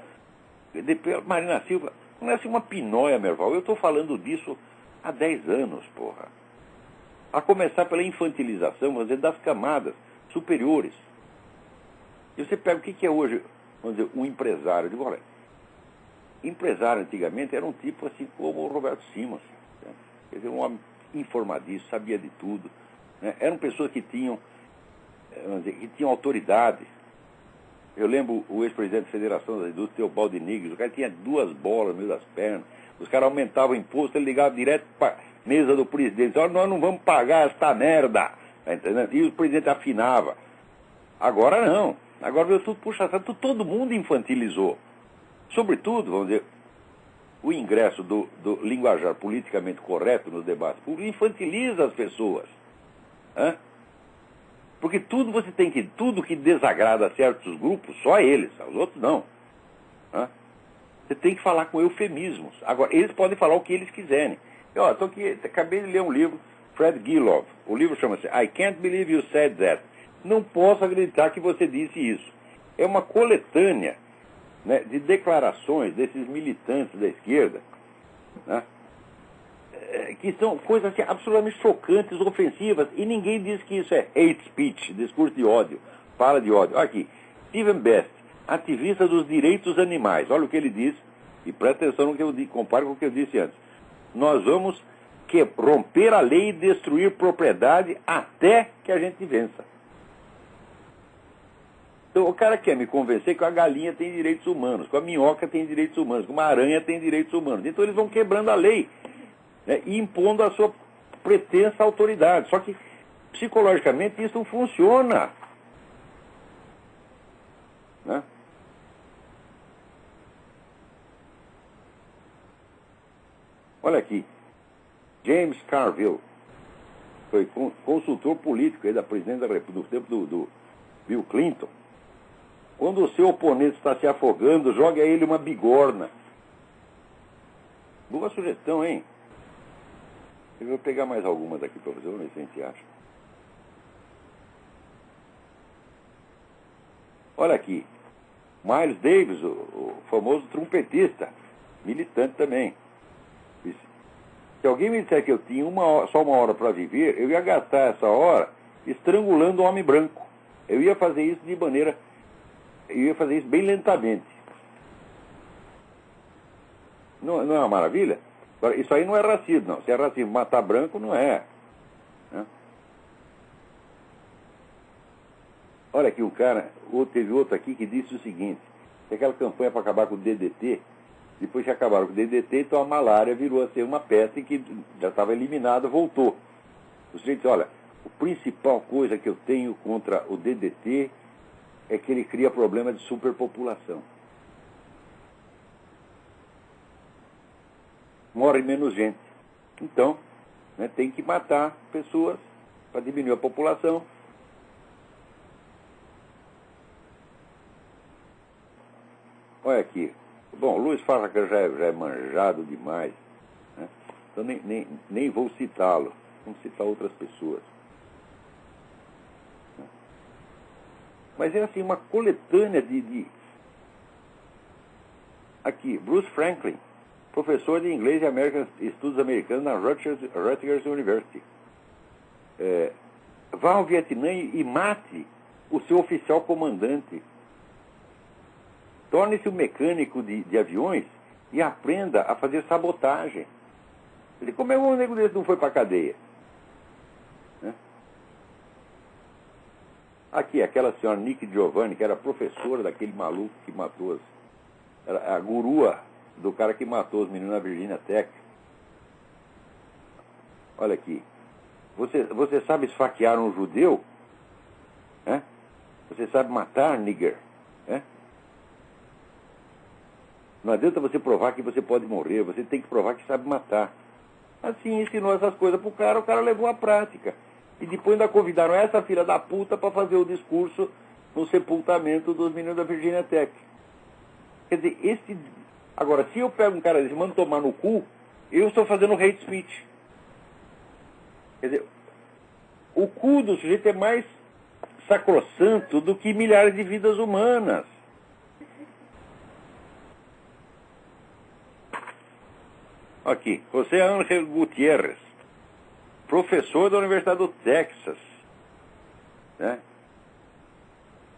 Speaker 1: Marina Silva não é assim uma pinóia, Merval. Eu estou falando disso há 10 anos, porra. A começar pela infantilização, vamos dizer, das camadas superiores. E você pega o que é hoje, vamos dizer, um empresário. Eu digo, olha, empresário antigamente era um tipo assim como o Roberto Simons. Né? Quer dizer, um homem informadíssimo, sabia de tudo. Né? Eram pessoas que tinham autoridade. Eu lembro o ex-presidente da Federação das Indústrias, Teobaldo Nigres, o cara tinha 2 bolas no meio das pernas, os caras aumentavam o imposto, ele ligava direto para a mesa do presidente, olha, nós não vamos pagar esta merda, tá entendendo? E o presidente afinava. Agora não, agora veio tudo puxado, todo mundo infantilizou. Sobretudo, vamos dizer, o ingresso do linguajar politicamente correto nos debates públicos infantiliza as pessoas. Hã? Porque tudo que desagrada a certos grupos, só eles, os outros não. Hã? Você tem que falar com eufemismos. Agora, eles podem falar o que eles quiserem. Eu estou aqui, acabei de ler um livro, Fred Gilov. O livro chama-se I Can't Believe You Said That. Não posso acreditar que você disse isso. É uma coletânea, né, de declarações desses militantes da esquerda, né, que são coisas assim, absolutamente chocantes, ofensivas, e ninguém diz que isso é hate speech, discurso de ódio, fala de ódio. Olha aqui, Stephen Best, ativista dos direitos animais, olha o que ele diz, e presta atenção no que eu comparo com o que eu disse antes. Nós vamos romper a lei e destruir propriedade até que a gente vença. Então o cara quer me convencer que a galinha tem direitos humanos, que a minhoca tem direitos humanos, que uma aranha tem direitos humanos. Então eles vão quebrando a lei, né, e impondo a sua pretensa autoridade. Só que, psicologicamente, isso não funciona. Né? Olha aqui. James Carville. foi consultor político aí da presidente da República, do tempo do Bill Clinton. Quando o seu oponente está se afogando, jogue a ele uma bigorna. Boa sugestão, hein? Eu vou pegar mais algumas aqui para você, vamos ver se a gente acha. Olha aqui, Miles Davis, o famoso trompetista, militante também. Se alguém me disser que eu tinha só uma hora para viver, eu ia gastar essa hora estrangulando o homem branco. Eu ia fazer isso bem lentamente. Não é uma maravilha? Agora, isso aí não é racismo, não. Se é racismo matar branco, não é. Né? Olha aqui, teve outro aqui que disse o seguinte, que aquela campanha para acabar com o DDT, depois que acabaram com o DDT, então a malária virou a ser uma peste que já estava eliminada, voltou. O sujeito disse, olha, a principal coisa que eu tenho contra o DDT é que ele cria problema de superpopulação. Morre menos gente. Então, né, tem que matar pessoas para diminuir a população. Olha aqui. Bom, Luiz Farrakhan já é manjado demais. Né? Então nem vou citá-lo. Vamos citar outras pessoas. Mas é assim, uma coletânea de... Aqui, Bruce Franklin, professor de inglês e estudos americanos na Rutgers University. Vá ao Vietnã e mate o seu oficial comandante. Torne-se um mecânico de aviões e aprenda a fazer sabotagem. Ele, como é um nego desse não foi para a cadeia? Né? Aqui, aquela senhora Nick Giovanni, que era professora daquele maluco que matou era a gurua do cara que matou os meninos na Virginia Tech. Olha aqui. Você sabe esfaquear um judeu? Né? Você sabe matar nigger? Né? Não adianta você provar que você pode morrer, você tem que provar que sabe matar. Assim ensinou essas coisas pro cara, o cara levou à prática. E depois ainda convidaram essa filha da puta para fazer o discurso no sepultamento dos meninos da Virginia Tech. Quer dizer, agora, se eu pego um cara desse e mando tomar no cu, eu estou fazendo hate speech. Quer dizer, o cu do sujeito é mais sacrossanto do que milhares de vidas humanas. Aqui, José Ángel Gutiérrez, professor da Universidade do Texas, né?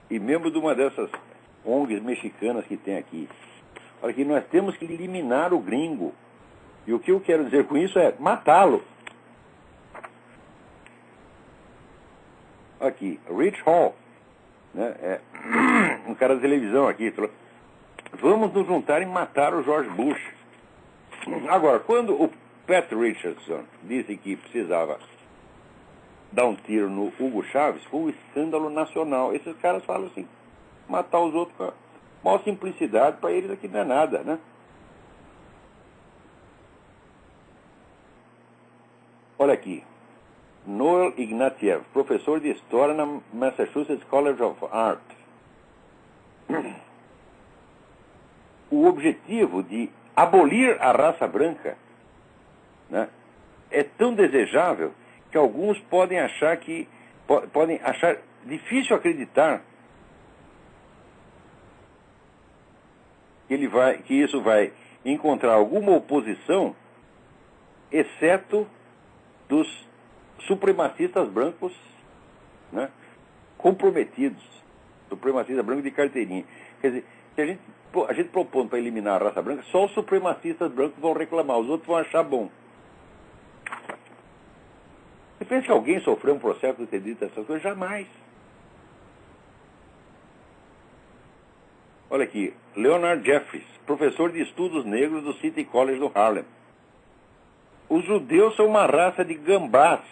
Speaker 1: E membro de uma dessas ONGs mexicanas que tem aqui. Olha aqui, nós temos que eliminar o gringo. E o que eu quero dizer com isso é matá-lo. Aqui, Rich Hall, né? Um cara da televisão aqui, falou, vamos nos juntar e matar o George Bush. Agora, quando o Pat Richardson disse que precisava dar um tiro no Hugo Chávez, foi um escândalo nacional. Esses caras falam assim, matar os outros com a maior simplicidade, para eles aqui não é nada, né? Olha aqui, Noel Ignatieff, professor de História na Massachusetts College of Art. O objetivo de abolir a raça branca, né, é tão desejável que alguns podem achar difícil acreditar que isso vai encontrar alguma oposição, exceto dos supremacistas brancos, né, comprometidos, supremacista branco de carteirinha. Quer dizer, se a gente propõe para eliminar a raça branca, só os supremacistas brancos vão reclamar, os outros vão achar bom. Você pensa que alguém sofreu um processo de ter dito essas coisas? Jamais. Olha aqui, Leonard Jeffries, professor de estudos negros do City College do Harlem. Os judeus são uma raça de gambás.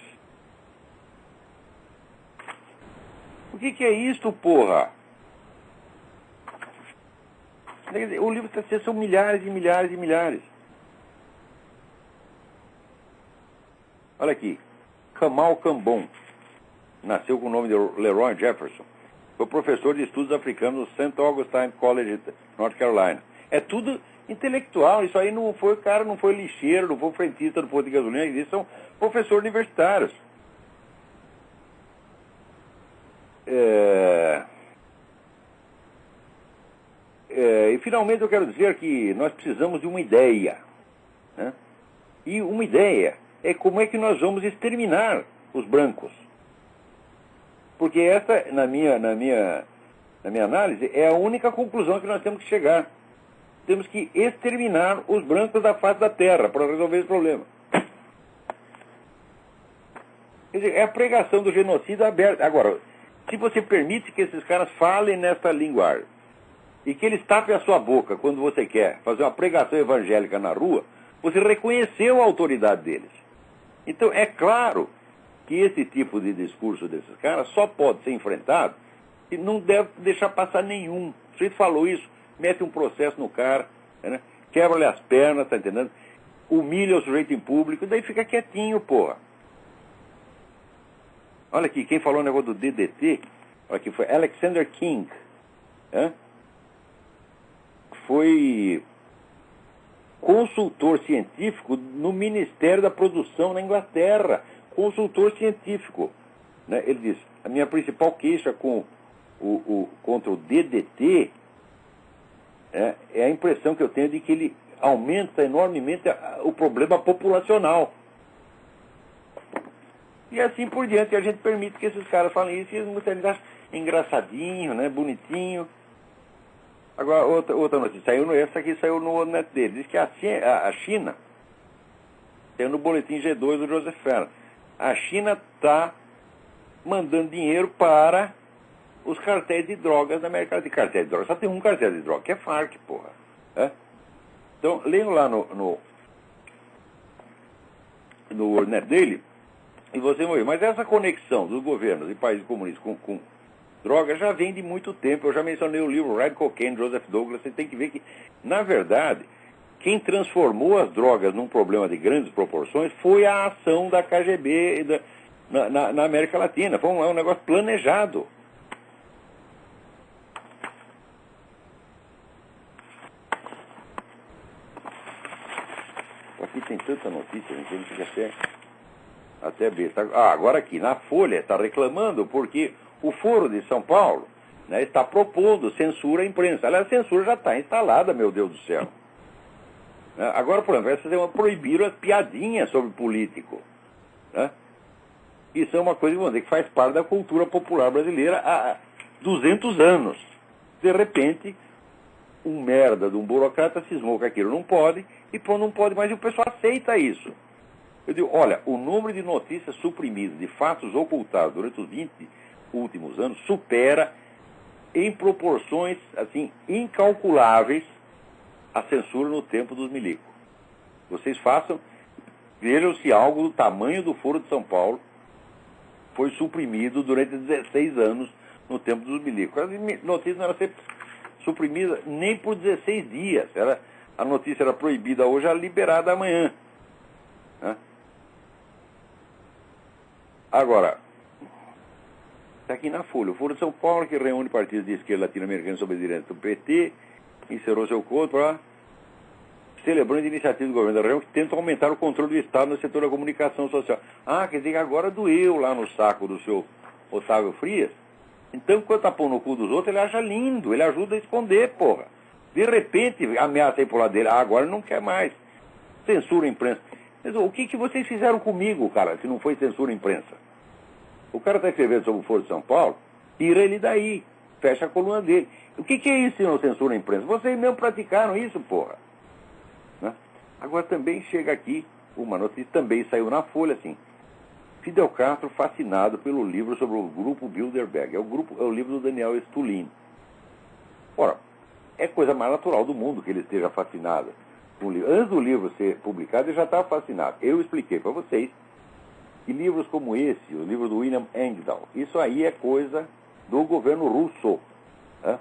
Speaker 1: O que é isto, porra? O livro está dizendo são milhares e milhares e milhares. Olha aqui. Kamal Cambon. Nasceu com o nome de Leroy Jefferson. Foi professor de estudos africanos no St. Augustine College, North Carolina. É tudo intelectual. Isso aí não foi, cara, não foi lixeiro, não foi frentista do posto de gasolina. Eles são professores universitários. E finalmente eu quero dizer que nós precisamos de uma ideia, né? E uma ideia é como é que nós vamos exterminar os brancos. Porque essa, na minha análise, é a única conclusão que nós temos que chegar. Temos que exterminar os brancos da face da terra para resolver esse problema. Quer dizer, é a pregação do genocídio aberta. Agora, se você permite que esses caras falem nessa linguagem e que eles tapem a sua boca quando você quer fazer uma pregação evangélica na rua, você reconheceu a autoridade deles. Então, é claro que esse tipo de discurso desses caras só pode ser enfrentado e não deve deixar passar nenhum. O sujeito falou isso, mete um processo no cara, né? Quebra-lhe as pernas, tá entendendo? Humilha o sujeito em público, e daí fica quietinho, porra. Olha aqui, quem falou o negócio do DDT, olha aqui, foi Alexander King. Né? Foi consultor científico no Ministério da Produção na Inglaterra. Consultor científico. Né? Ele diz, a minha principal queixa contra o DDT é a impressão que eu tenho de que ele aumenta enormemente o problema populacional. E assim por diante, a gente permite que esses caras falem isso e eles acham engraçadinho, né, bonitinho. Agora, outra notícia, essa aqui saiu no net dele, diz que a China, tem no boletim G2 do Joseph Ferner, a China está mandando dinheiro para os cartéis de drogas da América Latina. Cartéis de drogas, só tem um cartel de drogas, que é FARC, porra. Então, leiam lá no net dele, e você vai ver. Mas essa conexão dos governos e países comunistas com droga já vem de muito tempo. Eu já mencionei o livro Red Cocaine, Joseph Douglas. Você tem que ver que, na verdade, quem transformou as drogas num problema de grandes proporções foi a ação da KGB na América Latina. Foi um negócio planejado. Aqui tem tanta notícia, a gente fica até besta. Agora aqui, na Folha, está reclamando porque o Foro de São Paulo, né, está propondo censura à imprensa. Aliás, a censura já está instalada, meu Deus do céu. Agora, por exemplo, proibiram as piadinhas sobre político. Né? Isso é uma coisa, vamos dizer, que faz parte da cultura popular brasileira há 200 anos. De repente, um merda de um burocrata cismou que aquilo não pode, e pô, não pode mais, e o pessoal aceita isso. Eu digo, olha, o número de notícias suprimidas, de fatos ocultados durante os 20 últimos anos, supera em proporções, assim, incalculáveis a censura no tempo dos milicos. Vocês vejam se algo do tamanho do Foro de São Paulo foi suprimido durante 16 anos no tempo dos milicos. As notícias não eram ser suprimidas nem por 16 dias. A notícia era proibida hoje, era liberada amanhã. Né? Agora, está aqui na Folha, o Foro de São Paulo, que reúne partidos de esquerda latino-americana sob a direção do PT, encerrou seu encontro lá, celebrando a iniciativa do governo da região que tenta aumentar o controle do Estado no setor da comunicação social. Quer dizer que agora doeu lá no saco do seu Otávio Frias. Então, quando tá pondo no cu dos outros, ele acha lindo, ele ajuda a esconder, porra. De repente, ameaça aí pro lado dele, agora não quer mais. Censura a imprensa. Mas o que vocês fizeram comigo, cara, se não foi censura a imprensa? O cara está escrevendo sobre o Foro de São Paulo, tira ele daí, fecha a coluna dele. O que é isso se não censura a imprensa? Vocês mesmo praticaram isso, porra. Né? Agora também chega aqui, uma notícia também saiu na Folha, assim, Fidel Castro fascinado pelo livro sobre o grupo Bilderberg. É o livro do Daniel Stulin. Ora, é coisa mais natural do mundo que ele esteja fascinado com o livro. Antes do livro ser publicado, ele já estava fascinado. Eu expliquei para vocês que livros como esse, o livro do William Engdahl, isso aí é coisa do governo russo. Né?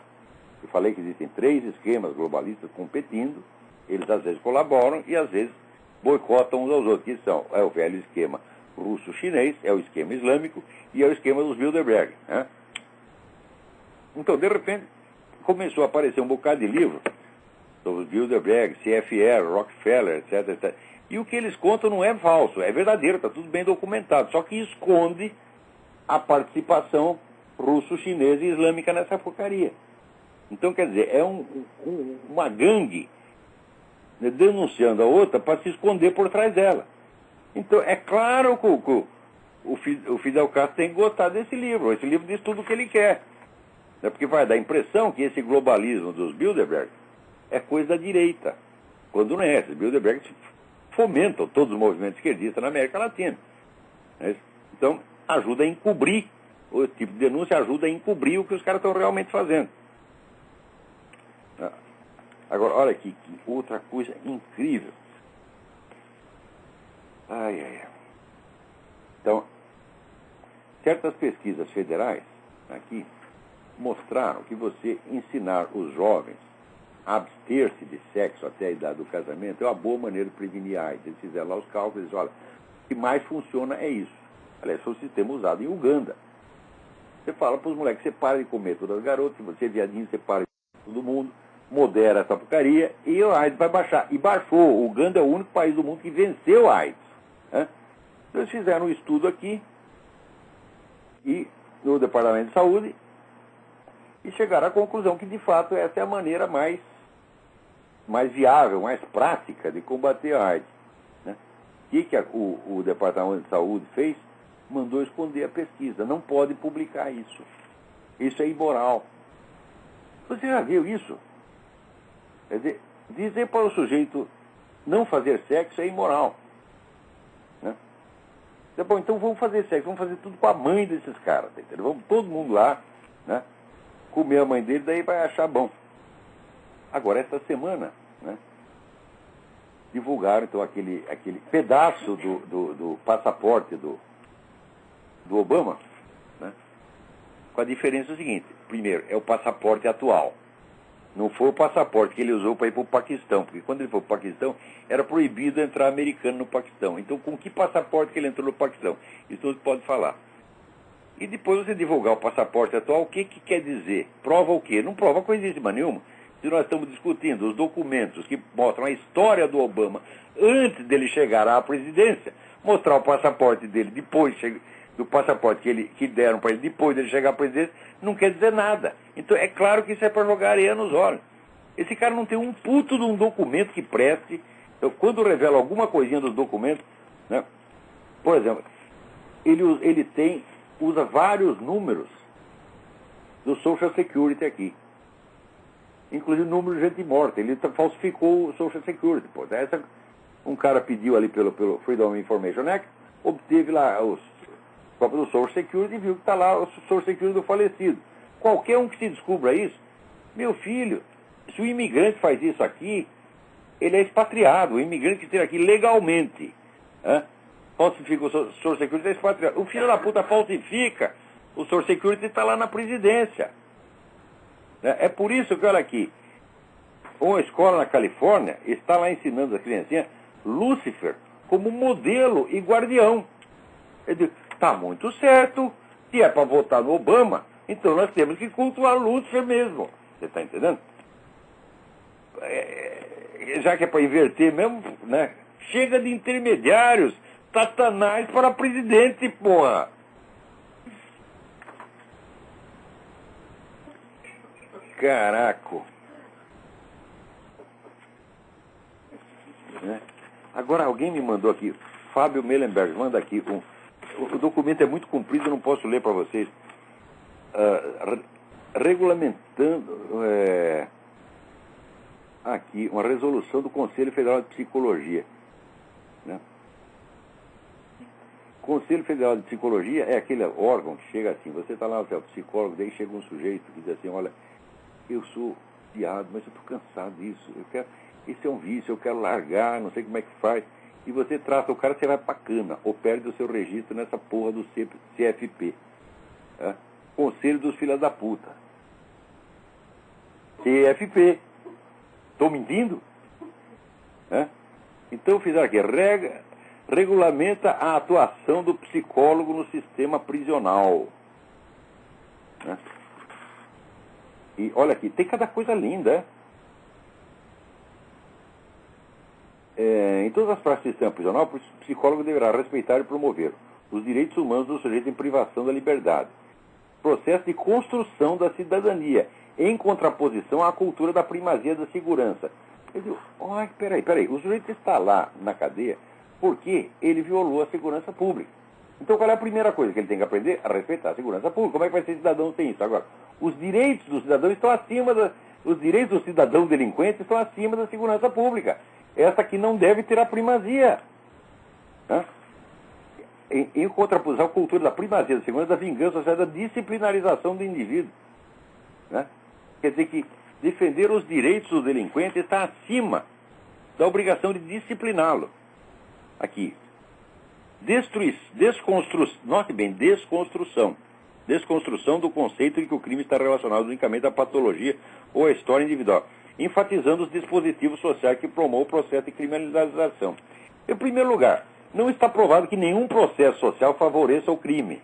Speaker 1: Eu falei que existem 3 esquemas globalistas competindo, eles às vezes colaboram e às vezes boicotam uns aos outros, que são o velho esquema russo-chinês, é o esquema islâmico e é o esquema dos Bilderberg. Né? Então, de repente, começou a aparecer um bocado de livro sobre Bilderberg, CFR, Rockefeller, etc, etc. E o que eles contam não é falso, é verdadeiro, está tudo bem documentado, só que esconde a participação russo-chinesa e islâmica nessa porcaria. Então, quer dizer, é uma gangue, né, denunciando a outra para se esconder por trás dela. Então, é claro que o Fidel Castro tem que gostar desse livro. Esse livro diz tudo o que ele quer. Né, porque vai dar a impressão que esse globalismo dos Bilderberg é coisa da direita. Quando não é. Esses Bilderberg fomentam todos os movimentos esquerdistas na América Latina. Né? Então, ajuda a encobrir, o tipo de denúncia ajuda a encobrir o que os caras estão realmente fazendo. Agora, olha aqui, que outra coisa incrível. Ai, ai, ai. Então, certas pesquisas federais aqui mostraram que você ensinar os jovens a abster-se de sexo até a idade do casamento é uma boa maneira de prevenir a AIDS. Eles fizeram lá os cálculos e disseram, olha, o que mais funciona é isso. Aliás, foi o sistema usado em Uganda. Você fala para os moleques, você para de comer todas as garotas, se você é viadinho, você para de comer todo mundo, modera essa porcaria e o AIDS vai baixar. E baixou. O Uganda é o único país do mundo que venceu a AIDS. Né? Eles fizeram um estudo aqui e no Departamento de Saúde e chegaram à conclusão que, de fato, essa é a maneira mais viável, mais prática de combater a AIDS. Né? O que o Departamento de Saúde fez? Mandou esconder a pesquisa. Não pode publicar isso. Isso é imoral. Você já viu isso? Quer dizer, dizer para o sujeito não fazer sexo é imoral. Né? Bom, então vamos fazer sexo, vamos fazer tudo com a mãe desses caras. Entendeu? Vamos todo mundo lá, né? Comer a mãe dele, daí vai achar bom. Agora, esta semana, né, divulgaram então aquele pedaço do passaporte do Obama, né, com a diferença seguinte. Primeiro, é o passaporte atual. Não foi o passaporte que ele usou para ir para o Paquistão, porque quando ele foi para o Paquistão, era proibido entrar americano no Paquistão. Então, com que passaporte que ele entrou no Paquistão? Isso não se pode falar. E depois você divulgar o passaporte atual, o que quer dizer? Prova o quê? Não prova coisíssima nenhuma. Se nós estamos discutindo os documentos que mostram a história do Obama antes dele chegar à presidência, mostrar o passaporte dele depois do passaporte que deram para ele depois dele chegar à presidência, não quer dizer nada. Então é claro que isso é para jogar areia nos olhos. Esse cara não tem um puto de um documento que preste. Então, quando revela alguma coisinha dos documentos, né, por exemplo, ele usa vários números do Social Security aqui. Inclusive o número de gente morta. Ele falsificou o Social Security. Pô. Um cara pediu ali pelo Freedom of Information Act, obteve lá os cópias do Social Security e viu que está lá o Social Security do falecido. Qualquer um que se descubra isso, meu filho, se o imigrante faz isso aqui, ele é expatriado. O imigrante que esteja aqui legalmente, falsifica o Social Security, é expatriado. O filho da puta falsifica, o Social Security está lá na presidência. É por isso que, olha aqui, uma escola na Califórnia está lá ensinando as criancinhas Lúcifer como modelo e guardião. Está muito certo, se é para votar no Obama, então nós temos que cultuar Lúcifer mesmo. Você está entendendo? Já que é para inverter mesmo, né? Chega de intermediários, Satanás para presidente, porra! Caraca! Né? Agora alguém me mandou aqui, Fábio Mellenberg, manda aqui o documento é muito comprido, eu não posso ler para vocês. Regulamentando aqui uma resolução do Conselho Federal de Psicologia. Né? Conselho Federal de Psicologia é aquele órgão que chega assim, você está lá, você é o psicólogo, daí chega um sujeito que diz assim, olha, eu sou viado, mas eu estou cansado disso, esse é um vício, eu quero largar, não sei como é que faz. E você trata o cara, você vai pra cana, ou perde o seu registro nessa porra do CFP. Conselho dos Filhos da Puta. CFP. Estou mentindo? Então fizeram aqui, regulamenta a atuação do psicólogo no sistema prisional. Né? E olha aqui, tem cada coisa linda. Em todas as práticas do sistema prisional, o psicólogo deverá respeitar e promover os direitos humanos do sujeito em privação da liberdade. Processo de construção da cidadania, em contraposição à cultura da primazia da segurança. Eu digo, peraí, o sujeito está lá na cadeia porque ele violou a segurança pública. Então qual é a primeira coisa que ele tem que aprender? A respeitar a segurança pública. Como é que vai ser cidadão sem isso? Agora, os direitos do cidadão estão acima os direitos do cidadão delinquente estão acima da segurança pública. Essa aqui não deve ter a primazia. Né? Em contraposição à cultura da primazia da segurança, da vingança, da disciplinarização do indivíduo. Né? Quer dizer que defender os direitos do delinquente está acima da obrigação de discipliná-lo. Aqui. Note bem, desconstrução. Desconstrução do conceito de que o crime está relacionado unicamente à patologia ou à história individual, enfatizando os dispositivos sociais que promovem o processo de criminalização. Em primeiro lugar, não está provado que nenhum processo social favoreça o crime.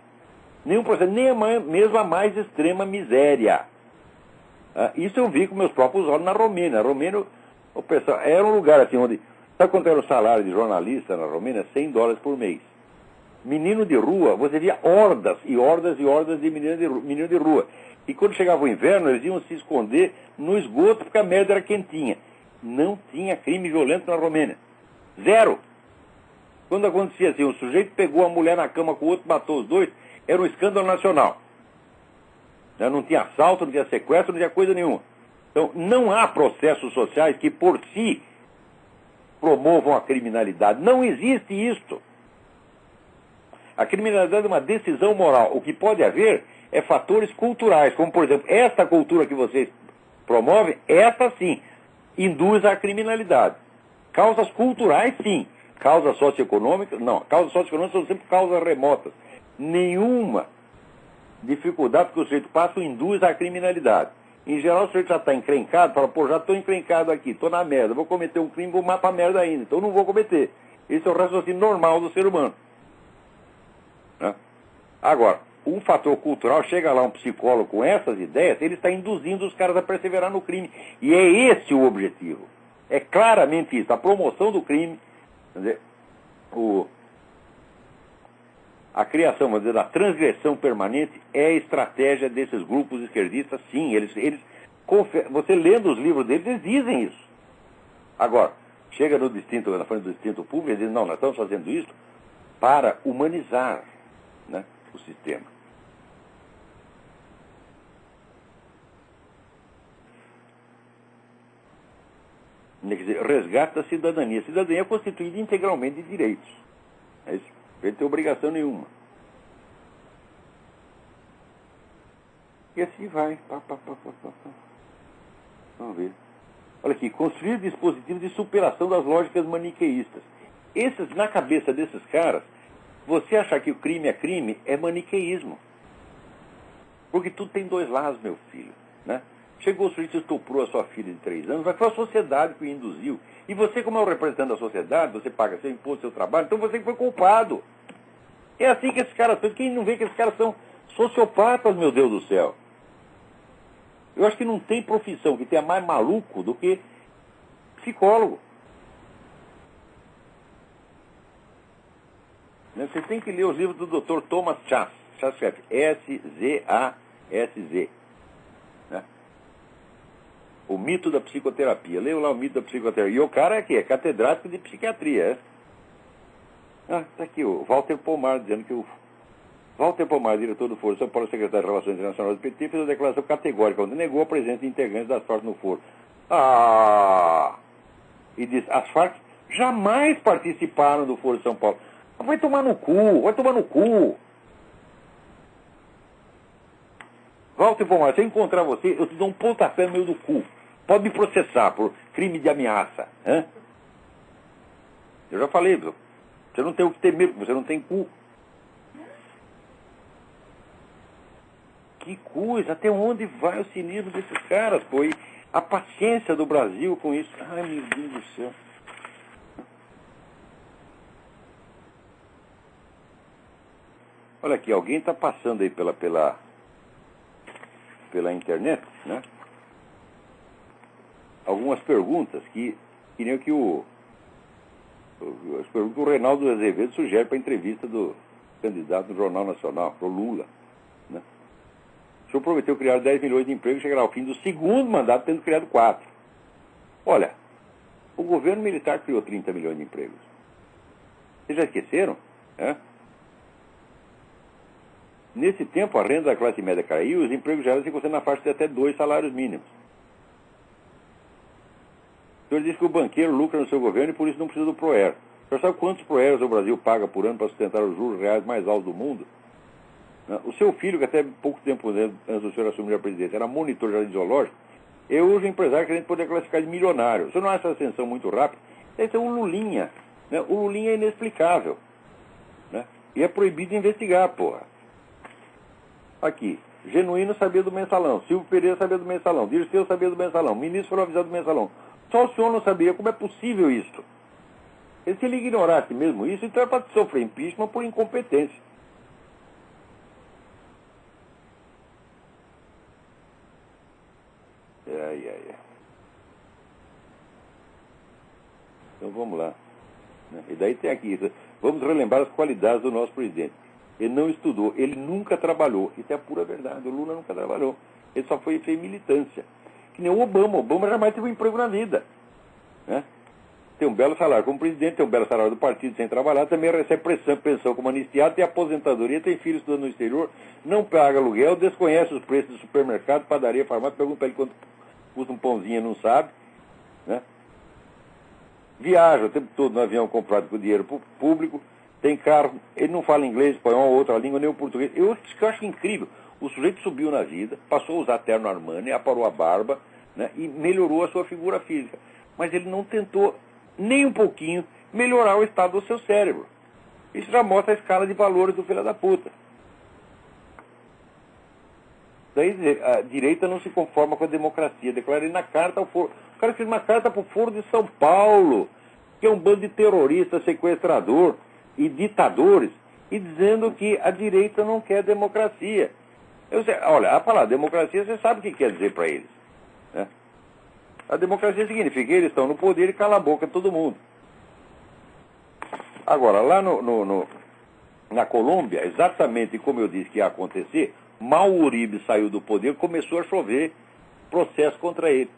Speaker 1: Nenhum processo, nem mesmo a mais extrema miséria. Isso eu vi com meus próprios olhos na Romênia. A Romênia, o pessoal, era um lugar assim onde... Sabe quanto era o salário de jornalista na Romênia? $100 por mês. Menino de rua, você via hordas e hordas e hordas de menino de rua. E quando chegava o inverno, eles iam se esconder no esgoto porque a merda era quentinha. Não tinha crime violento na Romênia. Zero. Quando acontecia assim, o sujeito pegou a mulher na cama com o outro, matou os dois, era um escândalo nacional. Não tinha assalto, não tinha sequestro, não tinha coisa nenhuma. Então, não há processos sociais que, por si, promovam a criminalidade. Não existe isto. A criminalidade é uma decisão moral. O que pode haver é fatores culturais, como, por exemplo, esta cultura que vocês promovem, esta sim, induz à criminalidade. Causas culturais, sim. Causas socioeconômicas, não. Causas socioeconômicas são sempre causas remotas. Nenhuma dificuldade que o sujeito passa induz à criminalidade. Em geral, o sujeito já está encrencado, fala, já estou encrencado aqui, estou na merda, vou cometer um crime, vou matar a merda ainda, então não vou cometer. Esse é o raciocínio normal do ser humano. Né? Agora, um fator cultural, chega lá um psicólogo com essas ideias, ele está induzindo os caras a perseverar no crime. E é esse o objetivo. É claramente isso, a promoção do crime, quer dizer, a criação, vamos dizer, da transgressão permanente é a estratégia desses grupos esquerdistas, sim. Você lendo os livros deles, eles dizem isso. Agora, chega na frente do distinto público e diz, não, nós estamos fazendo isso para humanizar, né, o sistema. Quer dizer, resgate da cidadania. A cidadania é constituída integralmente de direitos. É isso. Ele não tem obrigação nenhuma. E assim vai. Vamos ver. Olha aqui, construir dispositivos de superação das lógicas maniqueístas. Na cabeça desses caras, você achar que o crime é maniqueísmo. Porque tudo tem dois lados, meu filho. Né? Chegou o sujeito e estuprou a sua filha de 3 anos, mas foi a sociedade que o induziu. E você, como é o representante da sociedade, você paga seu imposto, seu trabalho, então você que foi culpado. É assim que esses caras são. Quem não vê que esses caras são sociopatas, meu Deus do céu? Eu acho que não tem profissão que tenha mais maluco do que psicólogo. Você tem que ler os livros do Dr. Thomas Szasz, S-Z-A-S-Z. Né? O mito da psicoterapia. Leia lá o mito da psicoterapia. E o cara é aqui, é catedrático de psiquiatria. Está aqui o Walter Pomar, dizendo que o Walter Pomar, diretor do Foro São Paulo, secretário de Relações Internacionais do PT, fez uma declaração categórica, onde negou a presença de integrantes das Farc no Foro. E diz, as Farc jamais participaram do Foro de São Paulo. Vai tomar no cu, vai tomar no cu. Walter Pomar, se eu encontrar você, eu te dou um pontapé no meio do cu. Pode me processar por crime de ameaça. Hein? Eu já falei, viu? Você não tem o que temer, porque você não tem cu. Que coisa, até onde vai o cinismo desses caras, pô? E a paciência do Brasil com isso. Ai, meu Deus do céu. Olha aqui, alguém está passando aí pela internet, né? Algumas perguntas que queriam que as perguntas que o Reinaldo Azevedo sugere para a entrevista do candidato do Jornal Nacional, para o Lula, né? O senhor prometeu criar 10 milhões de empregos e chegará ao fim do segundo mandato tendo criado 4. Olha, o governo militar criou 30 milhões de empregos. Vocês já esqueceram? É? Nesse tempo, a renda da classe média caiu e os empregos gerais ficam sendo na faixa de até 2 salários mínimos. O senhor disse que o banqueiro lucra no seu governo e por isso não precisa do ProER. O senhor sabe quantos ProERs o Brasil paga por ano para sustentar os juros reais mais altos do mundo? O seu filho, que até pouco tempo antes do senhor assumir a presidência, era monitor de jardim zoológico, eu hoje o empresário que a gente poderia classificar de milionário. O senhor não acha essa ascensão muito rápida? Esse é um Lulinha. Né? O Lulinha é inexplicável. Né? E é proibido investigar, porra. Aqui, Genuíno sabia do mensalão, Silvio Pereira sabia do mensalão, Dirceu sabia do mensalão, ministro foi avisado do mensalão. Só o senhor não sabia. Como é possível isso? E se ele ignorasse mesmo isso, então era para sofrer impeachment por incompetência. Então vamos lá. E daí tem aqui, vamos relembrar as qualidades do nosso presidente. Ele não estudou, ele nunca trabalhou. Isso é a pura verdade, o Lula nunca trabalhou. Ele só fez militância. Que nem o Obama. O Obama jamais teve um emprego na vida. Né? Tem um belo salário como presidente, tem um belo salário do partido sem trabalhar, também recebe pensão como anistiado, tem aposentadoria, tem filho estudando no exterior, não paga aluguel, desconhece os preços do supermercado, padaria, farmácia, pergunta para ele quanto custa um pãozinho, não sabe. Né? Viaja o tempo todo no avião comprado com dinheiro público, tem carro, ele não fala inglês, espanhol, outra língua, nem o português. Eu acho incrível. O sujeito subiu na vida, passou a usar terno Armani, aparou a barba, né, e melhorou a sua figura física. Mas ele não tentou nem um pouquinho melhorar o estado do seu cérebro. Isso já mostra a escala de valores do filho da puta. Daí a direita não se conforma com a democracia. Declarei na carta ao foro. O cara fez uma carta para o Foro de São Paulo, que é um bando de terroristas, sequestrador e ditadores, e dizendo que a direita não quer democracia. Olha, a palavra democracia, você sabe o que quer dizer para eles. Né? A democracia significa que eles estão no poder e cala a boca de todo mundo. Agora, lá na Colômbia, exatamente como eu disse que ia acontecer, mal o Uribe saiu do poder, começou a chover processo contra ele.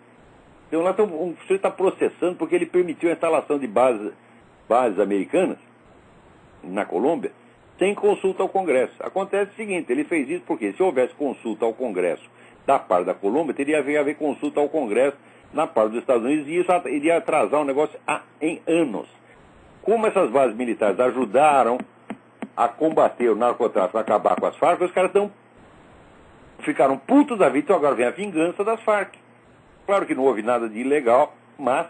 Speaker 1: Então lá um sujeito está processando porque ele permitiu a instalação de bases americanas na Colômbia sem consulta ao Congresso. Acontece o seguinte, ele fez isso porque se houvesse consulta ao Congresso da parte da Colômbia, teria a haver consulta ao Congresso na parte dos Estados Unidos e isso iria atrasar o negócio em anos. Como essas bases militares ajudaram a combater o narcotráfico, a acabar com as Farc, os caras ficaram putos da vida, então agora vem a vingança das Farc. Claro que não houve nada de ilegal, mas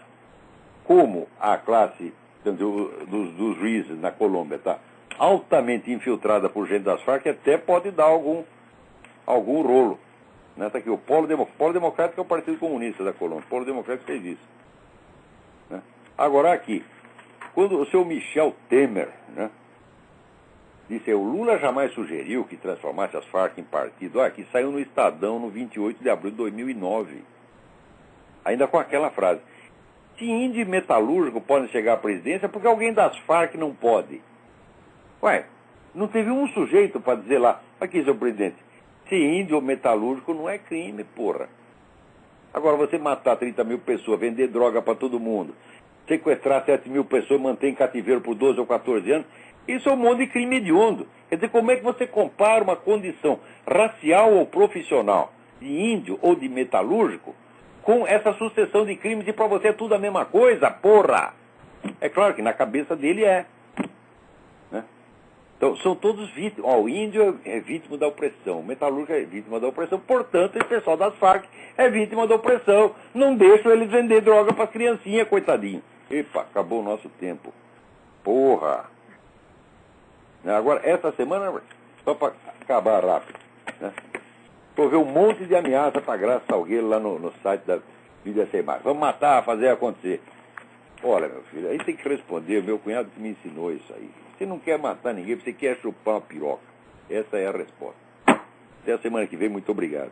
Speaker 1: como a classe dos juízes na Colômbia está altamente infiltrada por gente das Farc, até pode dar algum rolo. Nessa aqui, o Polo Democrático é o Partido Comunista da Colômbia. O Polo Democrático fez isso. Né? Agora aqui, quando o seu Michel Temer, né, disse, o Lula jamais sugeriu que transformasse as Farc em partido. Que saiu no Estadão no 28 de abril de 2009. Ainda com aquela frase. Se índio e metalúrgico podem chegar à presidência, porque alguém das Farc não pode? Ué, não teve um sujeito para dizer lá, aqui, seu presidente, se índio ou metalúrgico não é crime, porra. Agora, você matar 30 mil pessoas, vender droga para todo mundo, sequestrar 7 mil pessoas, manter em cativeiro por 12 ou 14 anos, isso é um monte de crime hediondo. Quer dizer, como é que você compara uma condição racial ou profissional de índio ou de metalúrgico com essa sucessão de crimes e para você é tudo a mesma coisa, porra? É claro que na cabeça dele é. Né? Então, são todos vítimas. O índio é vítima da opressão, o metalúrgico é vítima da opressão, portanto, esse pessoal das Farc é vítima da opressão. Não deixam eles vender droga para as criancinhas, coitadinho. Epa, acabou o nosso tempo. Porra! Agora, essa semana, só para acabar rápido, né? Ver um monte de ameaça para Graça Salgueiro lá no site da Mídia Sem Mais. Vamos matar, fazer acontecer. Olha, meu filho, aí tem que responder. O meu cunhado que me ensinou isso aí. Você não quer matar ninguém, você quer chupar uma piroca. Essa é a resposta. Até a semana que vem, muito obrigado.